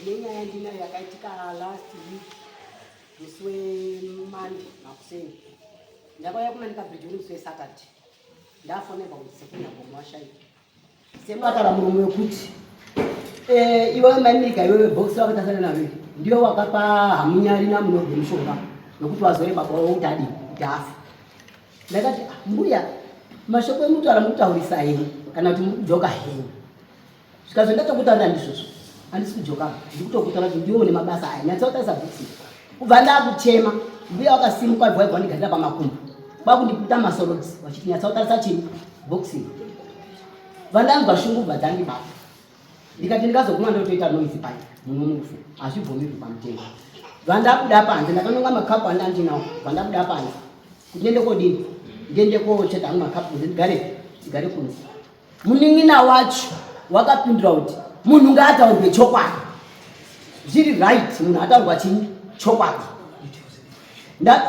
Nenyaya ndinayo yakaitika last week musi weMonday makuseni. Ndakauya kumanika bridge musi weSaturday. Ndafonebva kuti sekunyabomo washaika. Semwatara murume wekuti iwe manika iwe box wakatasana nawe ndio wakapa hamunyari na munobve mushonga nokuti wazore baba wawo kuti adi kuti afe. Ndakati mbuya mashoko emutu aramutaurisa henyu kana kuti mukujoka henyu. Zvikazo ndatokutaura ndizvozvo handisi kujoka ndikutokutaura kuti ndiwo nemabasa aya nyatsautaisa bhutsi kubva ndakuchema mbuya wakasimuka bvaibva ndigatira pamakumbo kwakundiputa masorotsi wachiti nyatsautarisa chini boxing vandanzwa shungu bva dzandibata ndikati ndikazoguma ndotoita noizi pai muno mufu hazvibvumirwi pamutemo vandabuda panze ndakanonga makapu andandinawo vandabuda panze kuti ndiende kodini ndiende kocheka amwe makapu ndigare kunze munin'ina wacho wakapindura kuti munhu ngaataurwe chokwadi zviri right munhu ataurwa chini chokwadi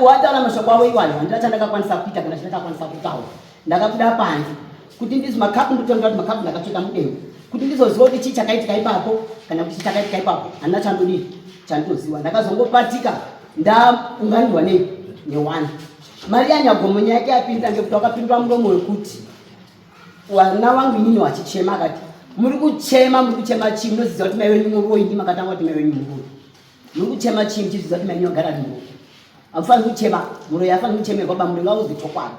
wataura mashoko avo iwani handina chandakakwanisa kuita kana chandakakwanisa kutaura ndakabuda panze kuti ndizi makapu ndotenda kuti makapu ndakatsveta mudengu kuti ndizoziva kuti chii chakaitika ipapo kana kuti chii chakaitika ipapo handina chandoziva ndakazongopatika ndaunganirwa newani mari yanyagomonya yake yapinda ngekuti wakapindura muromo wekuti wana wangu inini wachichema akati muri kuchema chii munoziva kuti mai wenyu muroindi makatanga kuti mai wenyu muroi muri kuchema chii muchiziva kuti mai wenyu wagara muroi hamufaniri kuchema muroi hafaniri kuchemerwa bamuri ngauzwi chokwadi.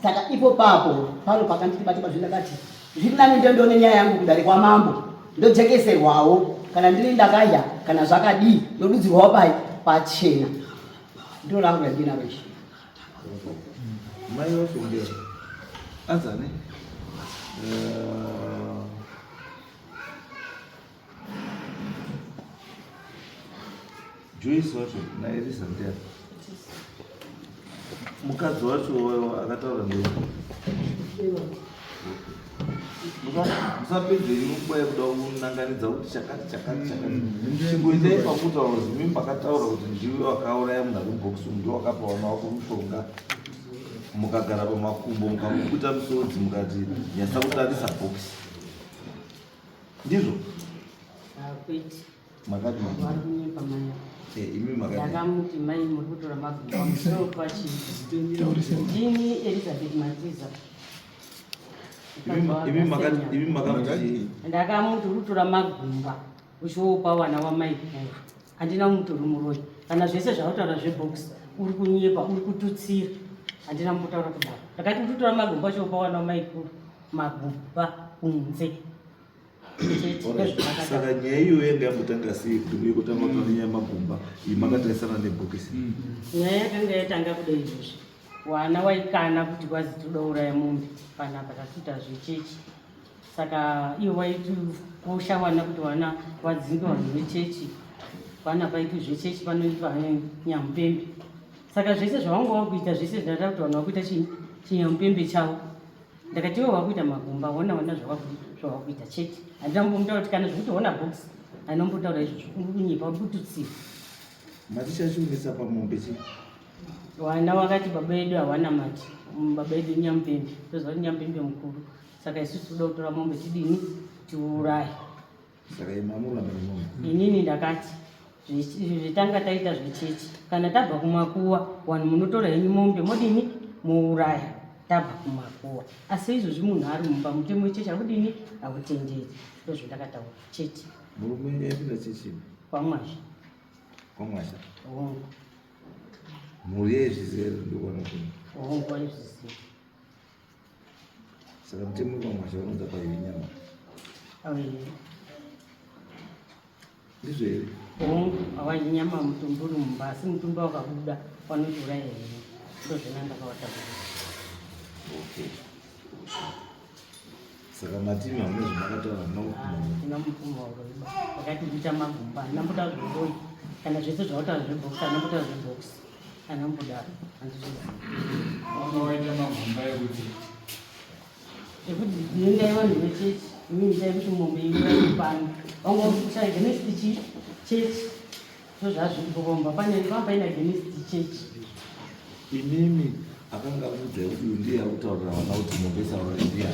Saka ipo papo paro pakanditibatiba zvindakati zviri nani ndondoone nyaya yangu kudarikwa mambo ndojekeserwawo kana ndiri ndakaya kana zvakadii ndodudzirwawo pachena ndo rangu randinaro izvi. Mai wacho ndio azane Joyce wacho naye risandia mukadzi wacho akataura ndei musapedzeri mukubaye kuda kunanganidza kuti chakati chingoendai pamutaura kuti mimi pakataura kuti ndiwe wakauraya munhu ari mubhokisi ndiwe wakapa vana wako mushonga mukagara pamakumbo mukamukuta musodzi mukati nyasa kutarisa bhokisi ndizvo makati imi ndakamuti mai muri kutora magumba musoro ndini Elizabeth Matiza imi makamuti ndakamuti uri kutora magumba uchiwopa vana vamai kuru handina mutori muroi kana zvese zvakutaura zvebhokisi uri kunyepa uri kututsira handina mutaura kudaro ndakati uri kutora magumba uchiwopa vana vamai kuru magumba kunze. Saka nyaya iyo yanga yambotanga sei kuti uye kutanga kutora nyaya magumba iyi makatarisana nebhokisi? Nyaya yakanga yatanga kudai izvozvo wana waikana kuti kwazi toda uraya mombe panapa tatuita zvechechi saka iwe waiti kosha wana kuti wana wadzinge vanhu vechechi pana paiti zvechechi panoitwa nyamupembe saka zvese zvavanga wakuita zvese zvinoita kuti vanhu vakuita chinyamupembe chavo ndakati iwe wakuita magumba wana zvavakuita chete handina kumbotaura kuti kana zvekuti hona bhokisi handina kumbotaura izvozvo uri kunyipa uri kututsira. Matichashumisa pamombe chii? Wana wakati baba edu hawana mati baba edu nyamupembe toziva kuti nyamupembe mukuru saka isusu toda kutora mombe tidini tiuraye. Saka imamuramba nemombe inini ndakati zvitanga taita zvechechi kana tabva kumakuwa vanhu munotora henyu mombe modini muuraya tabva kumakuwa asi izvozvi munhu ari mumba mutemo wechechi hakudini hakutenderi ndozvandakataura chete. Murume yapinda chechi Kwamwasha hongu mhuri yezvizere ndokwana kuti hongu waizviziva saka mutemo wekwamwasha unonza paive nyama ndizvo here hongu hawai nyama mutumbu uri mumba asi mutumba wakabuda panotiuraya here ndozvenandakavata. Okay. Saka matimi hamuna zvimakataura tina mupfuma uroiba wakati kuita magumba handina mbotaura zveroi kana zvese zvakutaura zvebhokisi handina mbotaura zvebhokisi handina mbodaro handizvinowaita magumba ekuti ndendai vanhu vechechi imini ndai kuti mombe iwaipano vanga kusha genesti chechi zvozvazvirikomba paina genesti chechi inimi akanga amudzai kuti uyu ndiye akutaurira vana kuti mombe isaura ndiya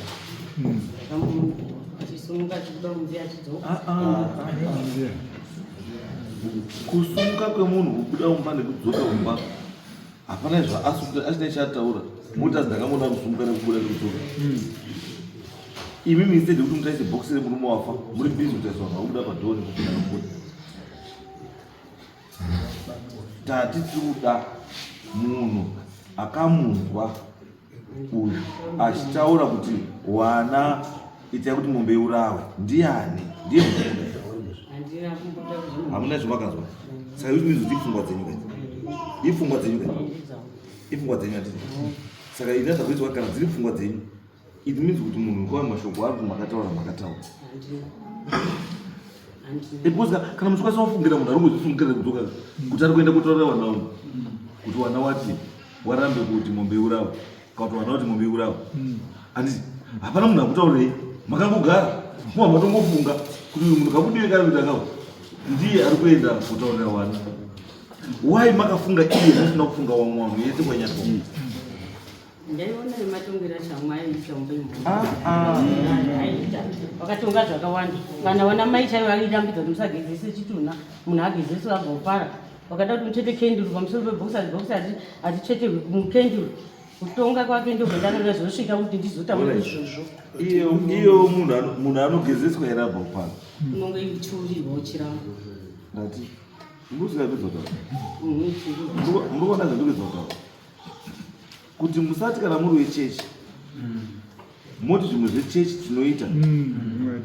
kusunga chikuda mumvi achidzoka. Kusunga kwemunhu kubuda mumba nekudzoka mumba hapana zvasina chataura. Mota ndakamona kusunga nekubuda nekudzoka. Imimi instead yekuti mutaise bhokisi remurume wafa muri bhizi kutaiswa vakubuda padhoo nekupinda nokuda. Tati tikuda munhu akamunzwa uyu achitaura kuti wana itai kuti mombe iurawe. Ndiani? Ndiye mukunda. Hamuna zvamakazwa. Saka izvi kuti ipfungwa dzenyu kai. Ipfungwa dzenyu kai. Ipfungwa dzenyu atiti. Saka inoita kuitwa kana dziri pfungwa dzenyu. It means kuti munhu kwa mashoko ari makataura. Because kana musikwanisa kufungira munhu ari kuzvifungira kudzoka kuti ari kuenda kutaurira wana wangu kuti wana wati warambe kuti mombe iurawe kana kuti wana wati mombe iurawe. Handiti hapana munhu akutaurei, makangogara mwa matongofunga kuti munhu kabudiwe kana kuti akawo ndiye ari kuenda kutaurira wana. Why makafunga iye musina kufunga wamwe wanhu yese kwanyako? Ndaiona nematongira shamwari ichombe wakatonga zvakawanda. Kana wana mai chaivo vaitambidza kuti musagezese chitunha, munhu agezese agopara. Wakada kuti muchete kenduru pamusoro pebhokisi haticheterwi mukenduru. Kutonga kwake ndokwendananga zvosvika kuti ndizotaura izvozvo. Iyo munhu anogezeswa here abopara. Unonge ichiurirwa uchiramba. Ndati ndosingapedza kutaura. Ndikuona zvandopedza kutaura. Kuti musati kana muri wechechi moti zvimwe zvechechi tinoita,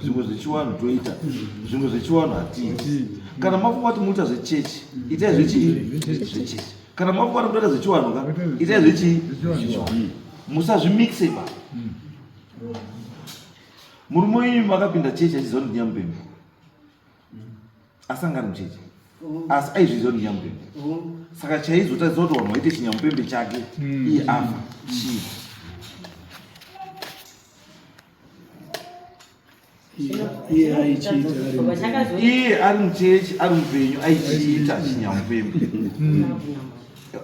zvimwe zvechiwanhu toita, zvimwe zvechiwanhu hatiiti. Kana mafunga kuti muita zvechechi itai zvechechi. Kana mafunga kuti mutoita zvechiwanhu itai zvechiwanhu. Musazvimixe pa. Murume wenyu makapinda chechi achiziva kuti nyamupembe asangana muchechi asi aizviziva kuti nyamupembe. Saka chaizotadzisa kuti vanhu vaite chinyamupembe chake iye afa chii. Iye ari muchechi ari mupenyu aichiita chinyamupembe.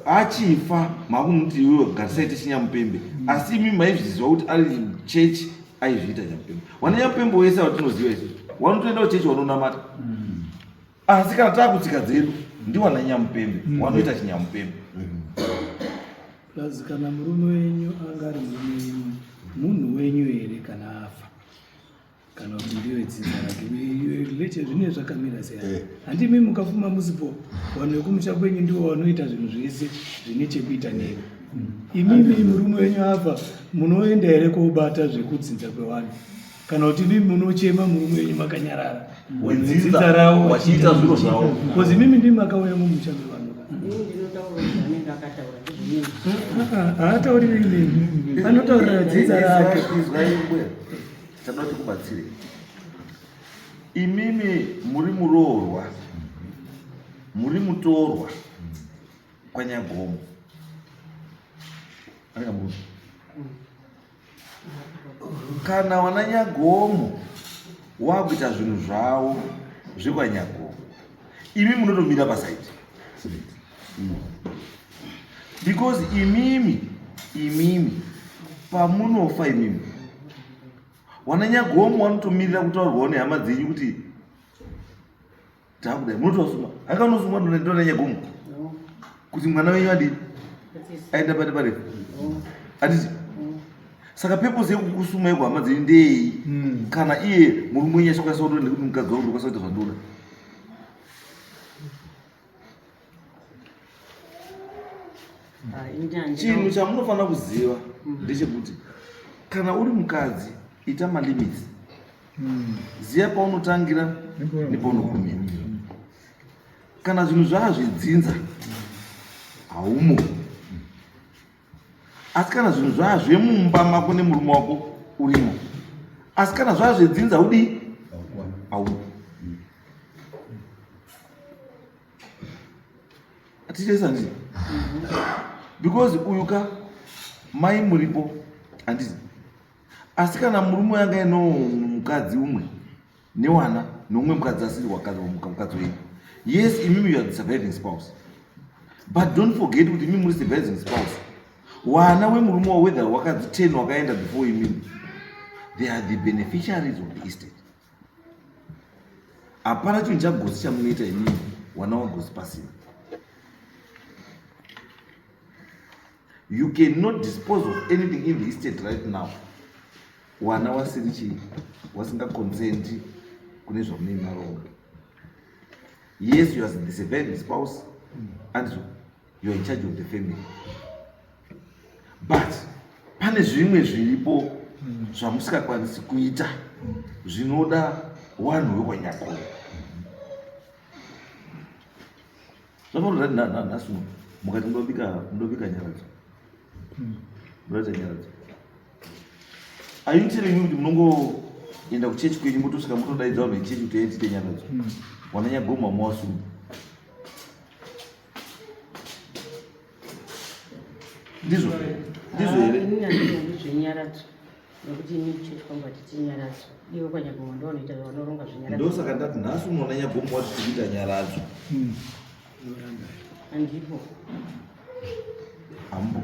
Achifa makuti iwewe garisaite chinyamupembe asi imi maizviziva kuti ari muchechi aizviita nyamupembe. Wana nyamupembe wese watinoziva isi wanotoenda kuchechi wanonamata. Asi kana taakutsika dzedu ndiwana nyamupembe wanoita chinyamupembe. Plazi kana murume wenyu anga ari murume wenyu munhu wenyu here kana afa kana kuti ndiwe dzinza rake leche zvine zvakamira sei? Handimi mukapfuma musipo vanhu vekumusha kwenyu ndiwo vanoita zvinhu zvese zvine chekuita nemi. Imimi murume wenyu afa munoenda here koobata zvekudzinza kwevanhu kana kuti mimi munochema murume wenyu makanyarara wedzinza rawo wachiita zviro zvawo? Kozi mimi ndimi makauya mumusha mevanhu. Haatauriri inini, anotaurira dzinza rake. Chada kuti kubatsire. Imimi muri muroorwa, muri mutorwa kwaNyagomo. Kana wana Nyagomo wakuita zvinhu zvavo zvekwaNyagomo, imi munotomira pasaiti. Because imimi pamunofa imimi wana Nyagomo wanotomirira kutaurwawo nehama dzenyu kuti takudai munotosuma akanosuma ndona Nyagomo kuti mwana wenyu adii aenda parefu atiti. Saka purpose yekukusuma yekuhama dzenyu ndei kana iye murume wenyu achikwanisa kutoenda kuti mukadzi wangu ndokwanisa kuita zvandoda. Chinhu chamunofanira kuziva ndechekuti kana uri mukadzi ita malimits. Ziya paunotangira nepaunogumira. Kana zvinhu zvazvedzinza haumo. Asi kana zvinhu zvazvemumba mako nemurume wako urimo. Asi kana zvazvedzinza udii haumo. Atichesa ndii? Because uyuka mai muripo handiti. Asi kana murume yanga ino mukadzi umwe newana nomwe mukadzi asiri mukadzi wenyu, yes imimi you are the surviving spouse, but don't forget kuti imimi muri surviving spouse. Wana wemurume wa whether wakadzi 10 wakaenda before imimi, they are the beneficiaries of the estate. hapana chinhu chagosi chamunoita inini wana wagosi pasina. You cannot dispose of anything in the estate right now wana wasiri chii wasinga consent kune zvamunei maronga. Yes, you are the surviving spouse and you are in charge of the family, but pane zvimwe zviripo zvamusingakwanisi kuita zvinoda wanhu wekwanyako. Zvakaona nhasi mukati mundobika nyaradzo, munoita nyaradzo. Are you telling me kuti munongoenda kuchechi kwenyu motosvika motodaidza vanhu vechechi kuti aitite nyaradzo? Wananyagoma mawasuma. Ndizvo here? Ndizvenyaradzo nokuti ini kuchechi kwangu hatiti nyaradzo. Iwe kwanyagoma ndo vanoita vanoronga zvenyaradzo. Ndosaka ndati nhasi unoona nyagoma wati tikuita nyaradzo. Handipo. Hambo.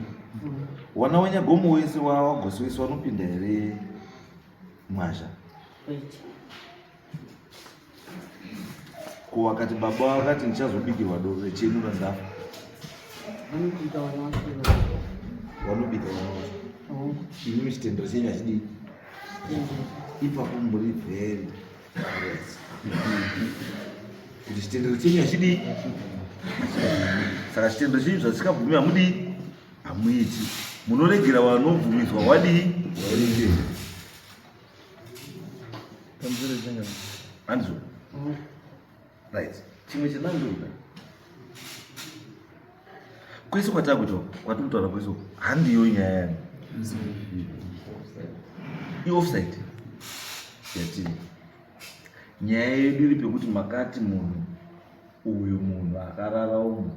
Wana wanyagomo wese wagosi wese wanopinda here mwazha? Kwete. Ko wakati baba wakati ndichazobikirwa doro rechenu randafa. Vanobika wana wacho. Wanobika wana wacho. Ini michitendero chenyu hachidii. Ipapo muri very kuti chitendero chenyu hachidii. Saka chitendero chenyu zvasikabvumi hamudii, hamuiti. Munoregera vanobvumidzwa wadii. Anzo. Right. Chimwe chenandoda kwese kwatikutaura kwese handiyo nyaya yangu i-offside yatiri. Nyaya yedu iri pekuti makati munhu uyu munhu akarara umu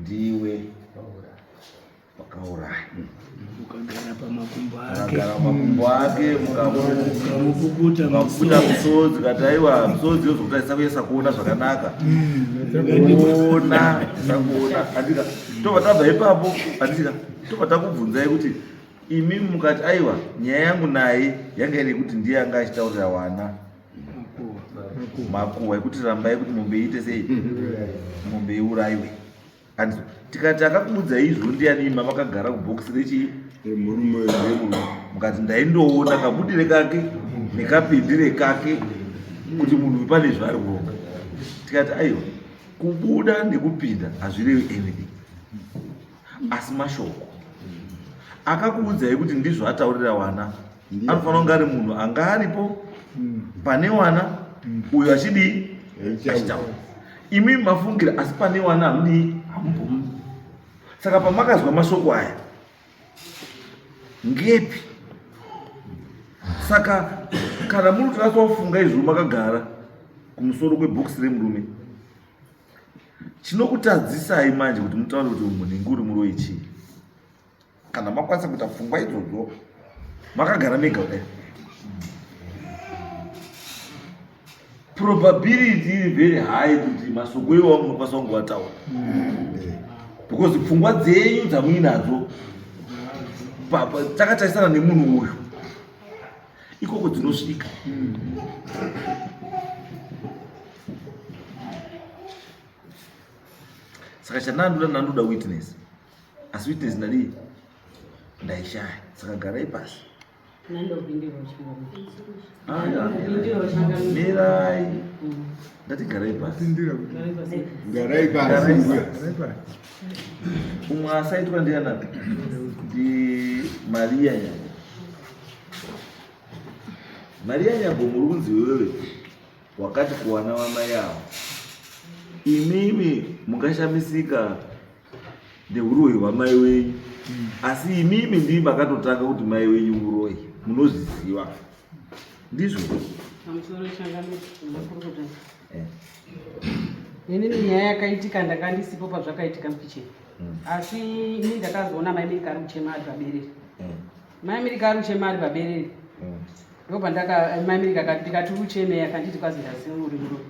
ndiwe wakauraya. Ukagara pamakumbo ake, akagara pamakumbo ake mukamupukuta musodzi kati aiwa musodzi yozokutarisa kuesa kuona zvakanaka kuona sakuona. Andika tobva tabva ipapo, andika tobva takubvunzai kuti imi mukati aiwa nyaya yangu naye yanga iri kuti ndiye anga achitaurira wana makuhwa ekuti rambai kuti mombe iite sei, mombe iurayiwe. Andizo tikati akakudza izvo ndiani makagara kubhokisi rechii murume mukati ndaindoona kabudire kake nekapindire kake kuti munhu pane zvari kuronga. Tikati aiwa kubuda nekupinda hazvirevi anything, asi mashoko akakuudzai kuti ndizvo ataurira wana. Anofanira kunge ari munhu anga aripo pane wana uyo achidii achitaura. Imi mafungira asi pane wana hamudii hamupo. Saka pamakazwa mashoko aya ngepi? Saka kana muri kutarasa kufunga izvo makagara kumusoro kwebhokisi remurume, chinokutadzisai manje kuti mutaure kuti munhu uri muroi chii? Kana makwanisa kuita pfungwa idzodzo makagara mega kudai, probability iri very high kuti masoko iwawo munokwanisa kungovataura, because pfungwa dzenyu dzamuinadzo takatarisana nemunhu uyu ikoko dzinosvika. Saka chandandoda witness, asi witness ndadii ndaishaya. Saka garai pasi mirai ndati garai pasi. Umwe asaitwa ndiana Maria Nyago. Maria Nyago murunzi wewe wakati kuwana wamai avo imimi mukashamisika neuroyi hwamai wenyu, asi imimi ndii makatotanga kuti mai wenyu uroyi munozviziva. Ndizvo inini nyaya yakaitika ndanga ndisipo pazvakaitika mukicheni, asi ini ndakazoona mai mirika ari kuchema ari paberere. Mai mirika ari kuchema ari paberere ndopa mai mirika ndikati uchemei akanditi kwazi ndaziva uri muroyi.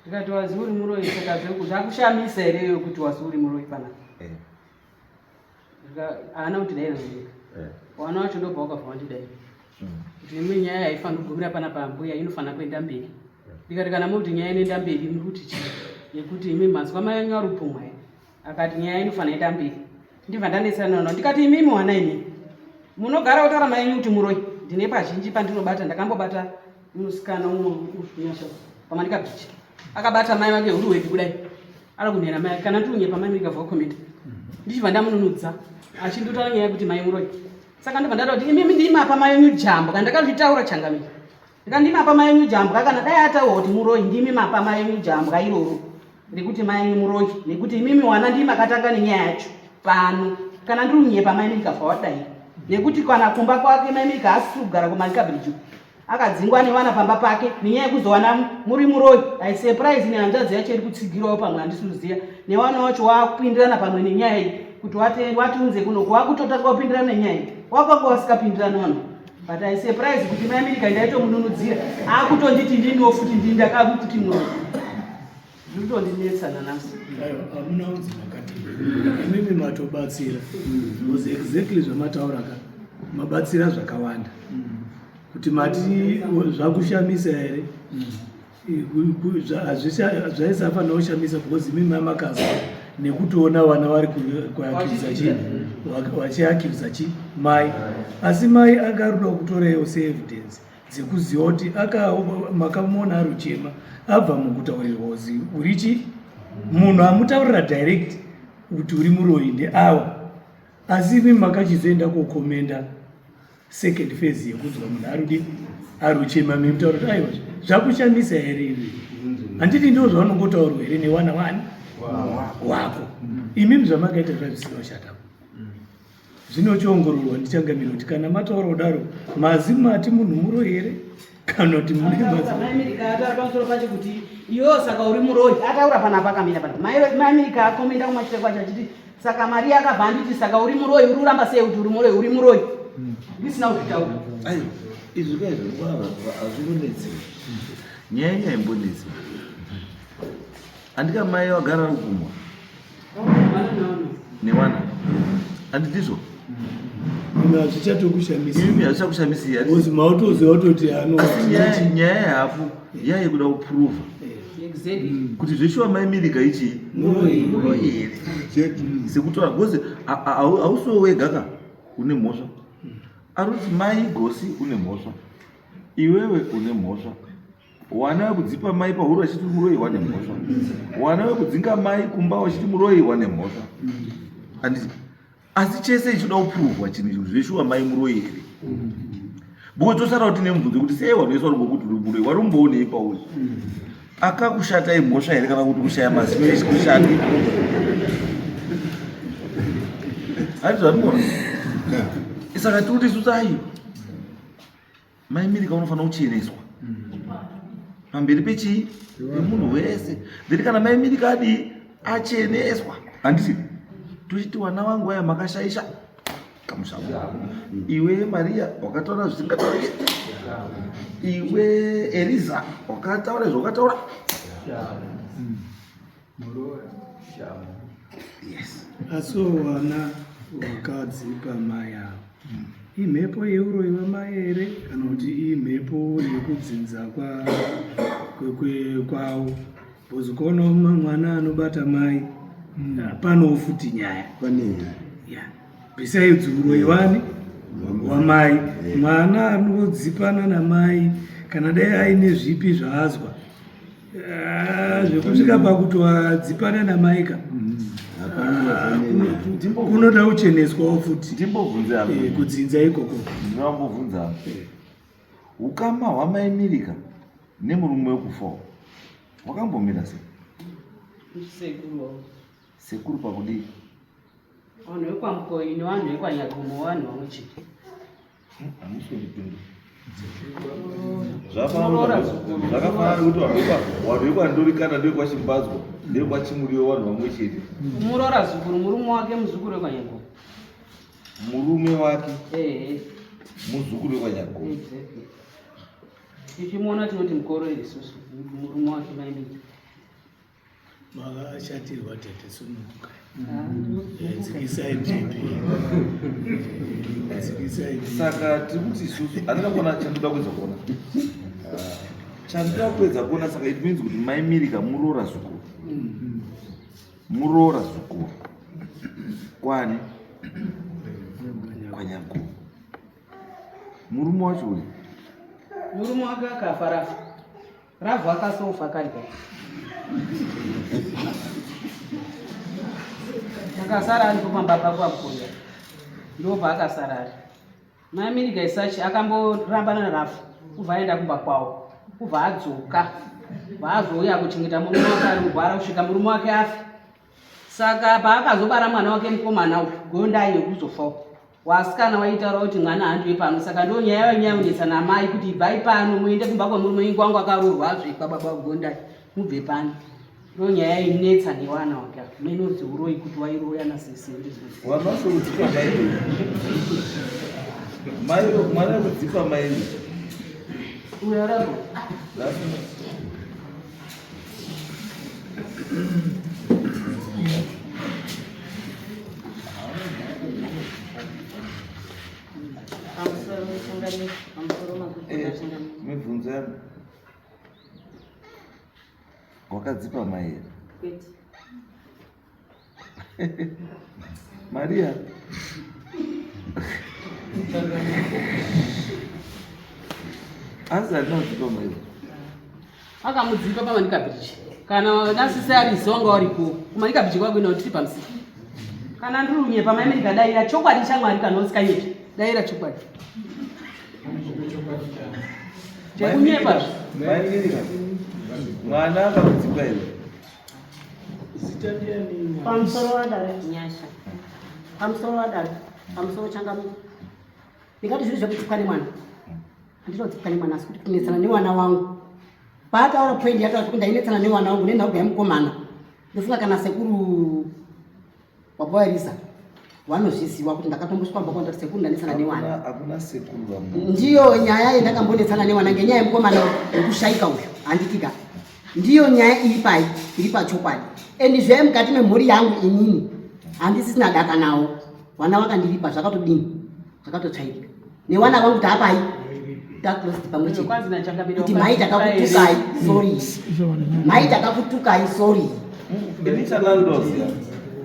Ndikati wazi uri muroyi, saka zvakushamisa here kuti wazi uri muroyi panapa? Haana kuti dai namirika wana wacho ndobva wakabva wandidai kuti imwe nyaya haifanira kugumira panapa mbuya, inofanira kuenda mberi. ndikati kana muti nyaya inoenda mberi muri kuti chii yekuti imi mazwa mai anyu arupumwa akati nyaya inofana enda mberi ndibva ndanesana nao ndikati imimi wana imimi munogara kutaura mai anyu kuti muroi ndine pazhinji pandinobata ndakambobata musikana umwe nyasha pamandikabhichi akabata mai wake huru hwedu kudai ari kunhera mai kana ndiunye pamai ndikabva kukomenda ndichibva ndamununudza achindotaura nyaya yekuti mai muroi saka ndibva ndada kuti imimi ndimapa mai anyu jambo kana ndakazvitaura changamiri ndikandimapa mai anyu jambo kana dai ataura kuti muroi ndimi mapa mai anyu jambo iroro rekuti mai anyu muroi nekuti imimi wana ndimakatanga nenyaya yacho pano kana ndiunye pamai ndikabva wadai nekuti kana kumba kwake mai mika asisi kugara kumanikabhiriju akadzingwa nevana pamba pake nenyaya yekuzowana muri muroi aisurprise nehanzvadzi yacho iri kutsigirawo pamwe handisi kuziya nevana wacho wakupindirana pamwe nenyaya iyi kuti watiunze kunoku wakutotanga kupindirana nenyaya iyi wakwanga wasikapindirana wano but aisurprise kuti mai amerika ndaitomununudzira akutonditi ndiniwo futi ndindakakuti muroi ndikutondinetsana nasi hamuna unzi makati imimi matobatsira was exactly zvamataura ka mabatsira zvakawanda kuti mati zvakushamisa here zvaisafanira kushamisa because imimi mamakazwa nekutoona vana vari vachiakiuza chi mai asi mai akaruda kutorewo seevidence dzekuziva kuti makamona ari uchema abva mukutaurirwa uzi urichi munhu amutaurira direct kuti uri muroi ndeawa asi imi makachizoenda kokomenda second phase yekuzwa munhu ari uchema mimutaura kuti aiwa zvakushamisa here ivi handiti ndo zvaunongotaurwa here newana wani wako imimi zvamakaita zvazvisinoshatapo zvinochiongororwa ndichangamira kuti kana mataura kudaro mazi mati munhu muroi here kana kuti pamusoro pacho kuti iwewo saka uri muroi ataura panapa akamira pana maamerika akomenda kumachire kwacho achiti saka mari akabva anditi saka uri muroi uri uramba sei kuti uri muroi ndisina kuzvitaura aiwa izvi kaizvokuvava hazvikonetsi nyaya nyaimbonetsi handika mai wagara rukumwa newana handitizvo hazvichatokushamisi hazvichakushamisi mautoziva kutoti nyaya yahapo yaikuda kupuruvha kuti zveshuwa maimirika ichi muroi here sekutaura bcause hausiwo wegaka une mhosva ari kuti mai gosi une mhosva iwewe une mhosva wana wekudzipa mai pahuro wachiti muroi wane mhosva wana wekudzinga mai kumba wachiti muroi wane mhosva handiti asi chese ichida kupuruvhwa chinhu zveshuwa mai muroi here bcause tosara kuti nemubvunzo kuti sei wanoiswa rumbokuti uri muroi warumboonei pauri akakushatai mhosva here kana kuti kushaya mazino echikushati hati zvatinona saka tiri kuti susai maimirika unofanira kucheneswa pamberi pechii pemunhu wese then kana maimirika adi acheneswa handiti tochiti wana wangu waya makashaisha kamushamu iwe Maria wakataura zvisingataurike iwe Eliza wakataura zvawakataura yes aso wana wakadzipa mai avo imhepo yeuroi vamai here kana kuti imhepo yekudzinza kwavo bozikaona mwana anobata mai panowo futi nyaya besides uroi wani wamai mwana anodzipana namai kana dai aine zvipi zvaazwa zvekusvika pakutowadzipana namaika kunoda kucheneswawo futi kudzinza ikoko ndinambobvunza ukama hwamaimirika nemurume wekufawo wakambomira sei sekuru pakudii vanhu vekwamukoi nevanhu vekwanyagomo vanhu vamwe chete hamusondipindu zvakafanana kuti vanhu vekwandorikana ndevekwachimbatswa ndevekwachimuriwo vanhu vamwe chete murora zukuru murume wake muzukuru wekwanyagomo murume wake muzukuru wekwanyagomo tichimuona tinoti mukorori isusu murume wake maimiki makashatirwa tete sunuka dzikisai jepi saka tiri kuti isusu handina kuona chandoda kuzokuona chandira kupedza kuona saka it means kuti maimirika muroora zvikuru muroora zvikuru kwani kwanyakuru murume wacho uyu murume wake akafa Rafu akasofa karibu akasara ari kupamba pako apukunda ndobva akasara ari maimirika isachi akamboramba naRafu kubva aenda kumba kwawo kubva adzoka vaazouya kuchengeta murume wake ari kurwara kusvika murume wake afa saka paakazobara mwana wake mukomana uyu gondai yekuzofawo wasikana waitaura kuti mwana handwe pano saka ndo nyaya yanyanyonetsa namai kuti ibvai pano muende kumba kwamurume wengu wangu akaroorwazve kwababa gondai mubve pano ndo nyaya inetsa newana wake menodzi uroi kuti wairoya nasese wanosokudzipa mairo mwana kudzipa mairo uyo rabo mibvunzo yangu wakadzipa mai Maria asi andinodzipa mai akamudzipa pamanika bridge kana nasisi arizi wanga waripo kumanika bridge kwakuenda kuti tiri pamusika kana ndurunye pamaimirika daira chokwadi chamwari kana usikanyeti daira chokwadi chekunyepa maimirika mwana akamudzipa here pamusoro wadare nyasha pamusoro wadare pamusoro changamuka ndikati zviri zvekudzipwa nemwana handinodzipwa nemwana asi kuti kunetsana newana wangu paataura poindi yataura kuti ndainetsana newana wangu nenhaugo yamukomana ndofunga kana sekuru waboyarisa vanozviziva kuti ndakatombosvika mbako ndati sekuru ndanetsana newana hakuna sekuru ndiyo nyaya yendakambonetsana newana ngenyaya yemukomana wekushayika uyu handitika ndiyo nyaya iri pai iri pachokwadi endi zvee mukati memhuri yangu inini handisisina daka nawo vana vakandiripa zvakatodini zvakatotsvairika newana vangu taapai taklositi pamwe chete kuti mai takakutukai sorry mai takakutukai sorry ndichalandoziya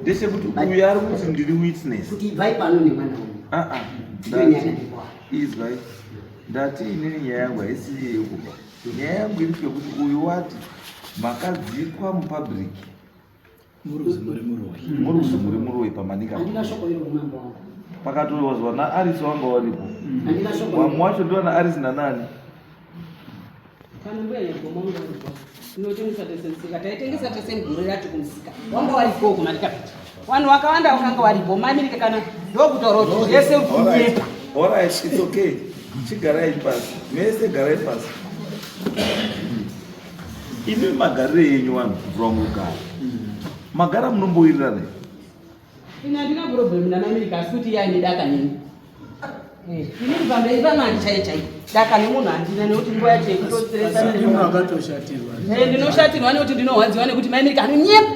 ndechekuti uyu ari kuti ndiri witness kuti ibvai pano nemwana wangu izvai ndati inini nyaya yangu haisi yeyekuba nyaya yangu iri pekuti uyu wati makadzikwa mupublic muruzi muri muroi pamanika pakatozwa naarisi wanga waripo wamwe wacho ndiwa naarisi nanani inoti musatesensika taitengesa tese mguru yati kumusika wanga waripo kumanika bridge vanhu vakawanda vakanga varipo maimirika kana ndokutaura kuti zvese kunyepa alright it's okay chigarai pasi mese garai pasi imi magarire yenyu vanhu kubvura mugara magara munombowirirana ina ndina problem namaimirika asi kuti yaine daka neni inini pamberi pamwari chai chai daka nemunhu handina nekuti nguva yacho yekutosiresana ndinoshatirwa nekuti ndinorwadziwa nekuti maimirika anonyepa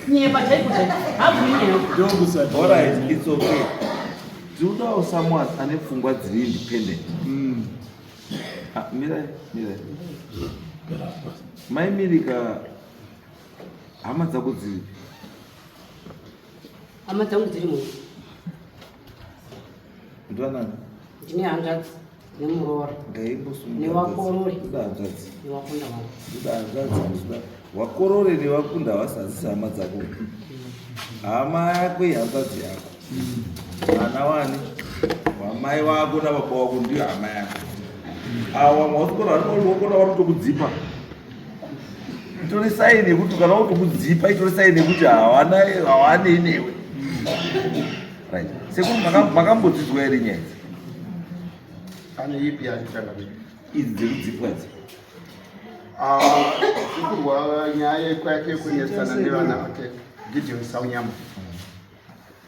nyepa chaiko chaiko habvuinyeo alright it's okay tiudawo someone ane pfungwa dziri independent mirai maimirika hama dzako dziri hama dzangu dziri mu ndwanani ndine hanzvadzi nemuroora newakorore hanzvadzi newakunda wangu ida hanzvadzi wakorore newakunda wasazisi hama dzako hama yako ihanzvadzi yako mwana wani wamai wako nababa wako ndiyo hama yako awa mwasikona waritokudzipa itori saini yekuti kana wotokudzipa itori saini yekuti hawanei newe right sekuru makambodzidzwa here nyaya idzi ane ipi yachitanga idzi dzekudzipwa idzi zikurwa nyaya yake yokunetsana nevana vake Gideon Saunyama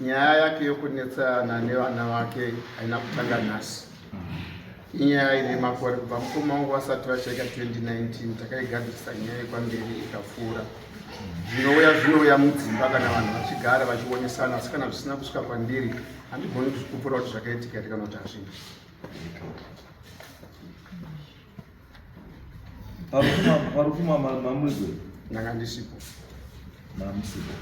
nyaya yake yokunetsana nevana vake haina kutanga nhasi inyaya ine makore kubva mukoma wangu vasati vachaika 2019 takaigadzirisa nyaya yekwamberi ikapfuura zvinouya mudzimba kana vanhu vachigara vachionesana asi kana zvisina kusvika kwandiri handigoni kupfuura kuti zvakaitika here kana kuti hazvina Parufuma mamulizwe. Nanga ndisipo. Mamusipo.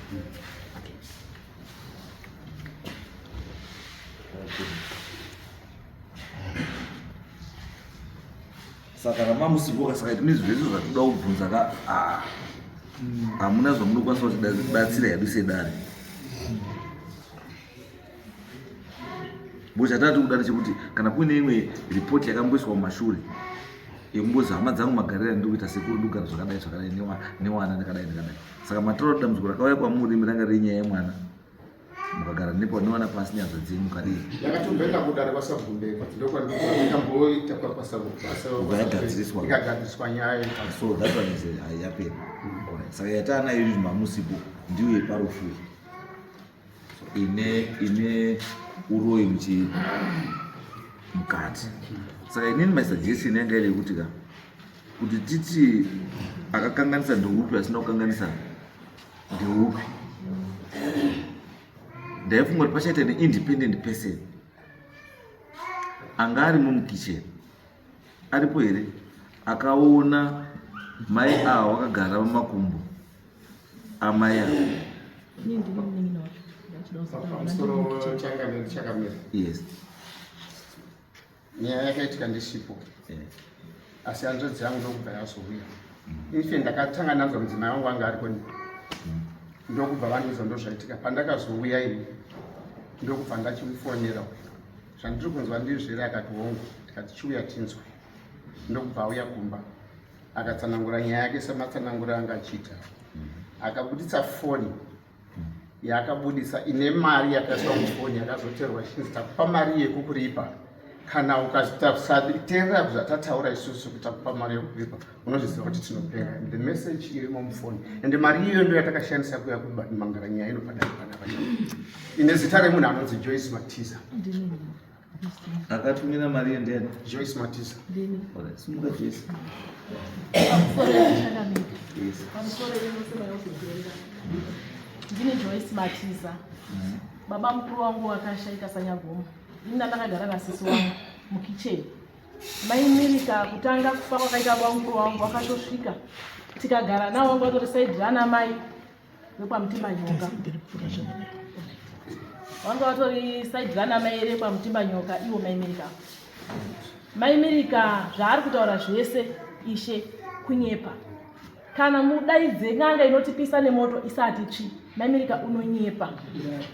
Saka na mamusipo kasaka izvi zvese zvatoda kubvunza ka hamuna zvamunokwanisa kutibatsira hedu sedare. Chatatu kudari chekuti kana kuine imwe ripoti yakamboiswa mumashure yekumbozi hama dzangu magariro ndikuita sekuru ndogara zvakadai newana ndakadai. Saka matoro dambudziko rakauya kwamuri miranga renyaya yemwana mukagara nepo newana pasi nyaya dzenyu kadii yakatomboenda kudare kwasabvumbe kwatindokwanikamboita ukagadziriswa ikagadziriswa nyaya so that one is yapera. Saka yatana izvi mamusipo ndiyo yeparufu ine uroyi mukati. Saka inini my suggestion yanga iri kuti kuti titi akakanganisa ndeupi asina kukanganisa ndeupi. Ndaifunga kuti pachaita neindependent person anga ari mumukitchen aripo here akaona mai avo akagara pamakumbo amai avo. Yes. Nyaya yakaitika ndisipo. Asi hanzvadzi yangu ndokubva yazouya. Ife ndakatanga nanzwa mudzimai wangu anga ariko ndokubva vandiudza ndozvaitika. Pandakazouya ini ndokubva ndachimufonera. Zvandiri kunzwa ndizvere akati hongu. Ndikati chiuya tinzwe. Ndokubva auya kumba. Akatsanangura nyaya yake sematsanangura anga achiita. Akabuditsa foni yakabudisa ine mari yakaiswa mufoni yakazoterwa chinzi takupa mari yekukuripa. Kana ukasateerera kuzvatataura isusu kuti takupa mari yekuripa unozviziva kuti tinopera. The message irimo mufoni ende mari iyoyo ndo yatakashandisa kuya kumangara nyaya ino padare panapa. Ine zita remunhu anonzi Joyce Matiza. Akatumira mari ndiani? Joyce Matiza. Simuka Joyce. Ndini Joyce Matiza. Baba mkuru wangu akashaika Sanyagoma. Nina ndakagara nasisi wangu mukitchen. Maimirika kutanga kufa kwakaita baba mkuru wangu akatosvika. Tikagara nawo wangu watorisaidhana mai wepamtima nyoka. Wangu watorisaidhana mai repamtima nyoka iwo Maimirika. Maimirika zvaari kutaura zvese ishe kunyepa. Kana mudaidze ng'anga inotipisa nemoto isati tsvi, Maimirika unonyepa.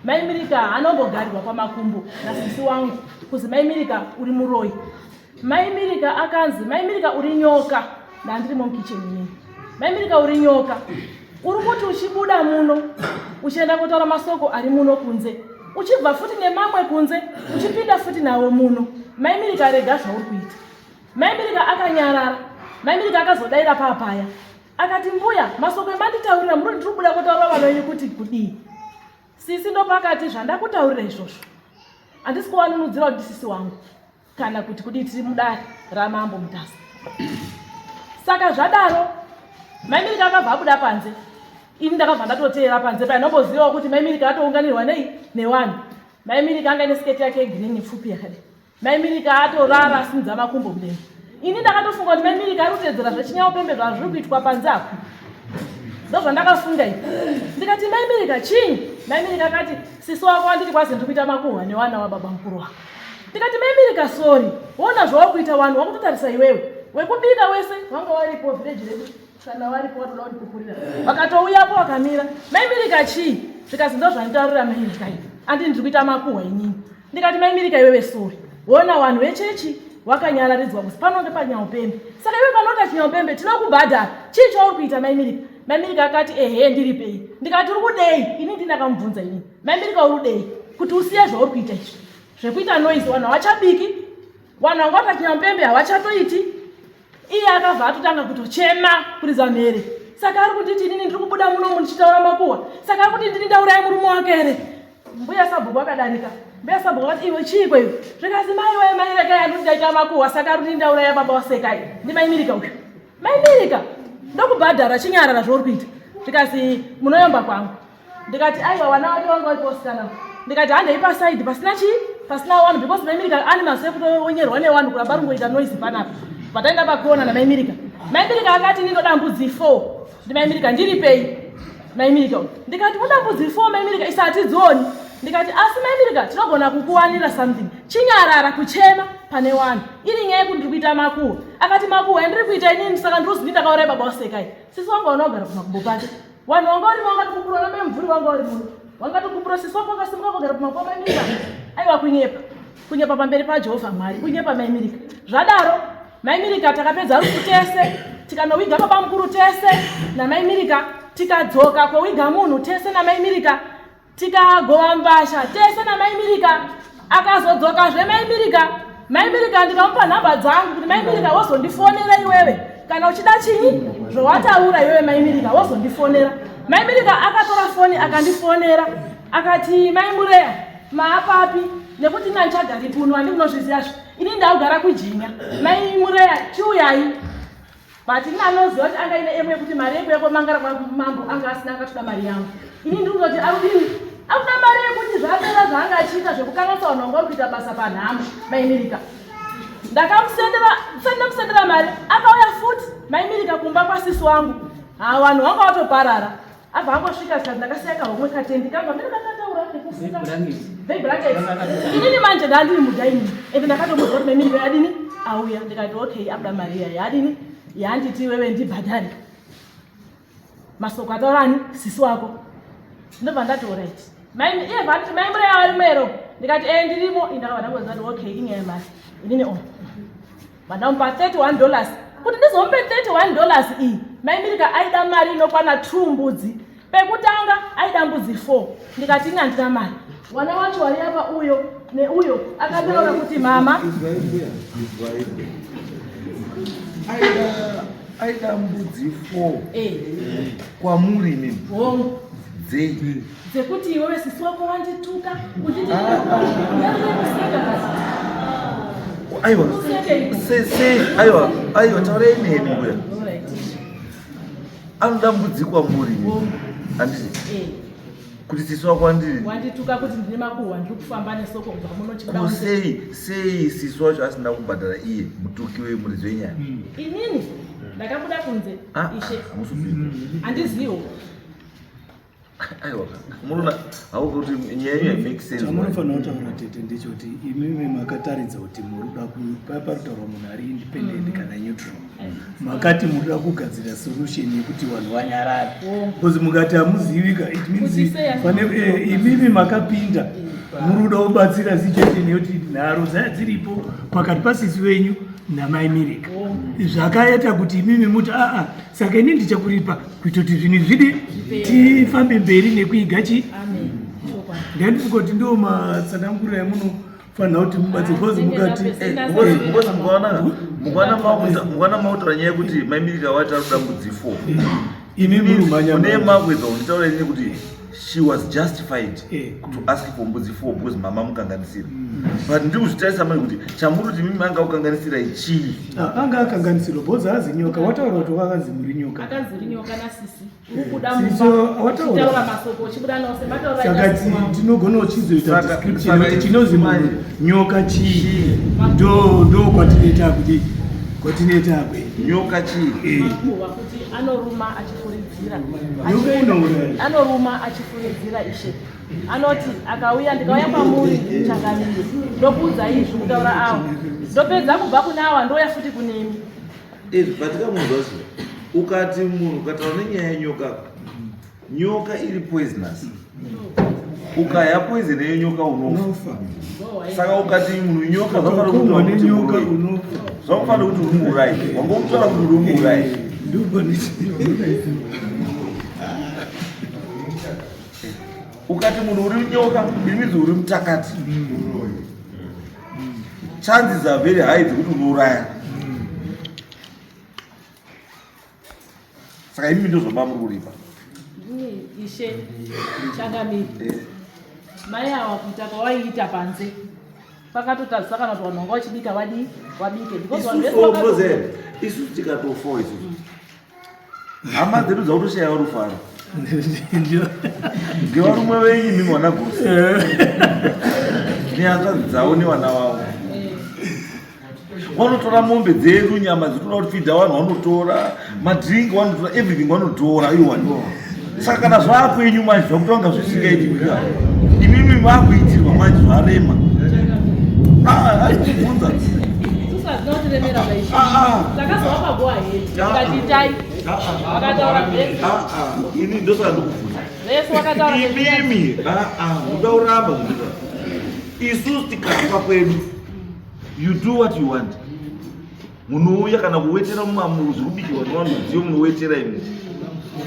Maimirika anombogarirwa pamakumbo nasisi wangu kuzi Maimirika uri muroyi. Maimirika akanzi Maimirika uri nyoka nandiri mukitchen ini. Maimirika uri nyoka. Uri kuti uchibuda muno uchienda kotaura masoko ari muno kunze. Uchibva futi nemamwe kunze uchipinda futi nawo muno. Maimirika rega zvauri kuita. Maimirika akanyarara. Maimirika akazodaira papaya. Akati mbuya masoko emanditaurira muri ndiri kubuda kotaura vanonyi kuti kudii. Sisi ndo pakati zvandakutaurira izvozvo. Handisi kuvanunudzira kuti sisi wangu kana kuti kudii tiri mudare ramambo Mutasa. Saka zvadaro Maimirika akabva abuda panze. Ini ndakabva ndatoteera panze painombozivawo kuti Maimirika atounganirwa nevanhu. Maimirika anga ine sketi yake yegirini pfupi yakadai. Maimirika atorara asimudza makumbo mudenga. Ini ndakatofunga kuti Maimirika ari kutedzera zvechinyaupembe zvazviri kuitwa panze apo. Ndozvandakafunga ini. Ndikati Maimirika chii? Maimirika akati sisi wako wanditi kwazi ndiri kuita makuhwa newana wababa mukuru wako. Ndikati Maimirika sorry, wona zvauri kuita vanhu vakutotarisa iwewe. Wekubika wese wanga waripo village redu kana waripo watoda kundipupurira. Vakatouyapo vakamira. Maimirika chii? Zvikazi ndozvanditaurira Maimirika ini. Andi ndiri kuita makuhwa inini. Ndikati Maimirika iwewe sorry. Wona vanhu vechechi wakanyararidzwa kuzi panonge panyaupembe. Saka iwe panota chinyaupembe tinokubhadhara. Chii chauri kuita Maimirika? Maimirika akati ehe ndiripei. Ndikati uri kudei? Ini ndinakamubvunza ini. Maimirika uri kudei? Kuti usiye zvauri kuita izvi. Zvekuita noise vanhu havachabiki. Vanhu vanga vata chinyaupembe havachatoiti. Iye akabva atotanga kutochema kuriza mhere. Saka ari kunditi inini ndiri kubuda muno mundichitaura makuhwa. Saka ari kuti ndini ndaurayi murume wake here. Mbuya sabhuku akadarika. Mbuya sabhuku akati iwe chii kwewe? Zvikazi mai wewe Maimirika yangu ndaita makuhwa saka ari kuti ndauraya baba wasekai. Ndi Maimirika uyu. Maimirika ndokubhadhara chinyarara zvauri kuita. Zvikazi munoyomba kwangu. Ndikati aiwa wana wake wanga waiposikana. Ndikati handei pasaidi pasina chii? Pasina wanhu because Maimirika ane mazivo ekuti onyerwa nevanhu kuramba rungoita noise panapa. Pataenda pakona naMaimirika. Maimirika akati ndinoda mbudzi 4. Ndimaimirika ndiripei. Maimirika ndikati muda mbudzi 4 Maimirika isati dzoni. Ndikati asi Maimirika tinogona kukuwanira something. Chinyarara kuchema pane wani. Iri nyaya yekuti ndiri kuita makuhwa. Akati makuhwa ndiri kuita inini saka ndiri kuzi ndakauraya baba wasekai. Sisi wangu vanogara kumakumbo pake. Vanhu vanga vari vangatokupura namemvuri vanga vari muno. Vangatokupura sisi wako vakasimuka kugara kumakumbo Maimirika. Aiwa kunyepa. Kunyepa pamberi paJehovha Mwari. Kunyepa Maimirika. Zvadaro Maimirika takapedza rufu tese. Tikanowiga baba mukuru tese na Maimirika. Tikadzoka kwewiga munhu tese na Maimirika. Tikagova mbasha tese na Maimirika. Akazodzoka zve Maimirika ndikamupa nhamba dzangu kuti Maimirika wozondifonera iwewe kana uchida chinyi zvowataura iwewe Maimirika wozondifonera. Maimirika akatora foni akandifonera akati Maimureya maapapi nekuti nanchagari kuno handikunozviziyazvo ini ndakugara kujinya. Maimureya chiuyai but inanoziva kuti angaine emu yekuti mari yeku yekomangara kwamambo anga asina akatoda mari yangu. Ini ndikuzoti arudini akuda mari yekuti zvapera zvaangachiita zvekukanganisa vanhu vanga vari kuita basa panhamo Maimirika. Ndakamusendera mari akauya futi Maimirika kumba kwasisi wangu. Vanhu vanga vatoparara abva angosvika zikati ndakasiya kahomwe katendi kanga ndiri kakataura nekufuka inini manje ndandiri mudaini ende ndakatomuudza kuti Maimirika yadini auya. Ndikati okay Abda Maria yadini yanditi wewe ndibhadhari masoko ataurani sisi wako. Ndobva ndati alright iye vati Maimureya vari mwero. Ndikati ndirimo indakabva ndangoziva kuti okay inyaya yemari inini vandamupa $31 kuti ndizomupe $31 iyi. Maimirika aida mari inokwana 2 mbudzi. Pekutanga aida mbudzi 4. Ndikati ine handina mari. Mwana wacho wari apa uyo neuyo akataura kuti mama aida mbudzi 4 kwamuri mimi dzekuti iwewe sisi wako wandituka kunditi aiwa taurei neni uya anoda mbudzi kwamuri handiti kuti sisi wako wandituka kuti ndine makuhwa ndiri kufamba nesoko kubva muno chibudamo. sei sisi wacho asina kubhadhara iye mutuki wemuridzi wenyaya? Inini ndakabuda kunze ishe handizivo. Aiwa munoona haukuti nyaya yenyu haimake sense. Chamunofanira kutaura tete ndechoti imimi makataridza kuti muruda parutaurwa munhu ari independent kana neutral. Makati muruda kugadzira solution yekuti vanhu vanyarare. Because mukati hamuzivi it means imimi makapinda muruda kubatsira situation yekuti nharo dzaya dziripo pakati pasisi wenyu naMaimirika. Zvakaita kuti imimi muti saka ini ndichakuripa kuita kuti zvinhu zvidi tifambe mberi nekuiga chi. Ndanditi kuti ndo matsananguriro emunofanira kuti mubatse because mukati mukwana mautora nyaya yekuti Maimirika wati ari kuda mbudzi 4 imimi rumanya une makwedza kunditaura ini kuti she was justified to ask for mbudzi 4 because mama mukanganisira. But ndiri kuzvitarisa mari kuti chamuri mimi anga kukanganisira chii? Anga akanganisirwa bhoza azi nyoka. Wataura kuti wakazi muri nyoka. Akazi ri nyoka nasisi. Ukuda mumba. Wataura masoko chibuda nose mataura. Saka tinogona uchizoita description kuti chinozi munhu nyoka chii. Ndo kwatinoita kuti nyoka chii? Kuti anoruma achifuridzira. Nyoka inouraya. Anoruma achifuridzira ishe. Anoti akauya ndikauya kwamuri changamire ndokuudza izvi kutaura avo ndopedza kubva kune ava ndouya futi kunemi. Patikamunzwazvo ukati munhu ukataura nenyaya yenyoka, nyoka iri poisonous, ukaya poison yenyoka unofa. Saka ukati munhu nyoka zvakufanira kuti urimuurayi, wangomutora kuti urimuurayi. Ukati munhu uri nyoka ndimidzi uri mutakati, chances are very high dzekuti unouraya. Saka imi ndozvamba muri kuripa. Ishe changamire mai ava kuita kwavaiita panze pakatotadzisa kana kuti vanhu vanga vachibika wabike isusu tikatofa isusu hama dzedu dzautoshayawo rufaro ngevarumwe venyu mimi vana gosi nehanzvadzi dzavo nevana vavo Wanotora mombe dzedu, nyama dzinoda kuti fidha vanhu vanotora, madrink vanotora, everything vanotora iwani. Saka kana zvakwenyu manje zvakuti vanga zvisingaitika. Imimi vakuitirwa manje zvarema. Aibvunza. Tusazinotiremera maisha. Takazova go ahead. Ngatitai. Vakataura best. Ini ndosaka ndokubvunza. Vese vakataura best. Imimi, muda kuramba zvinoita. Isusu tikafa kwedu. You do what you want. Munouya kana kuwetera mumamuzi kubikirwa nevanhu munowetera imwe.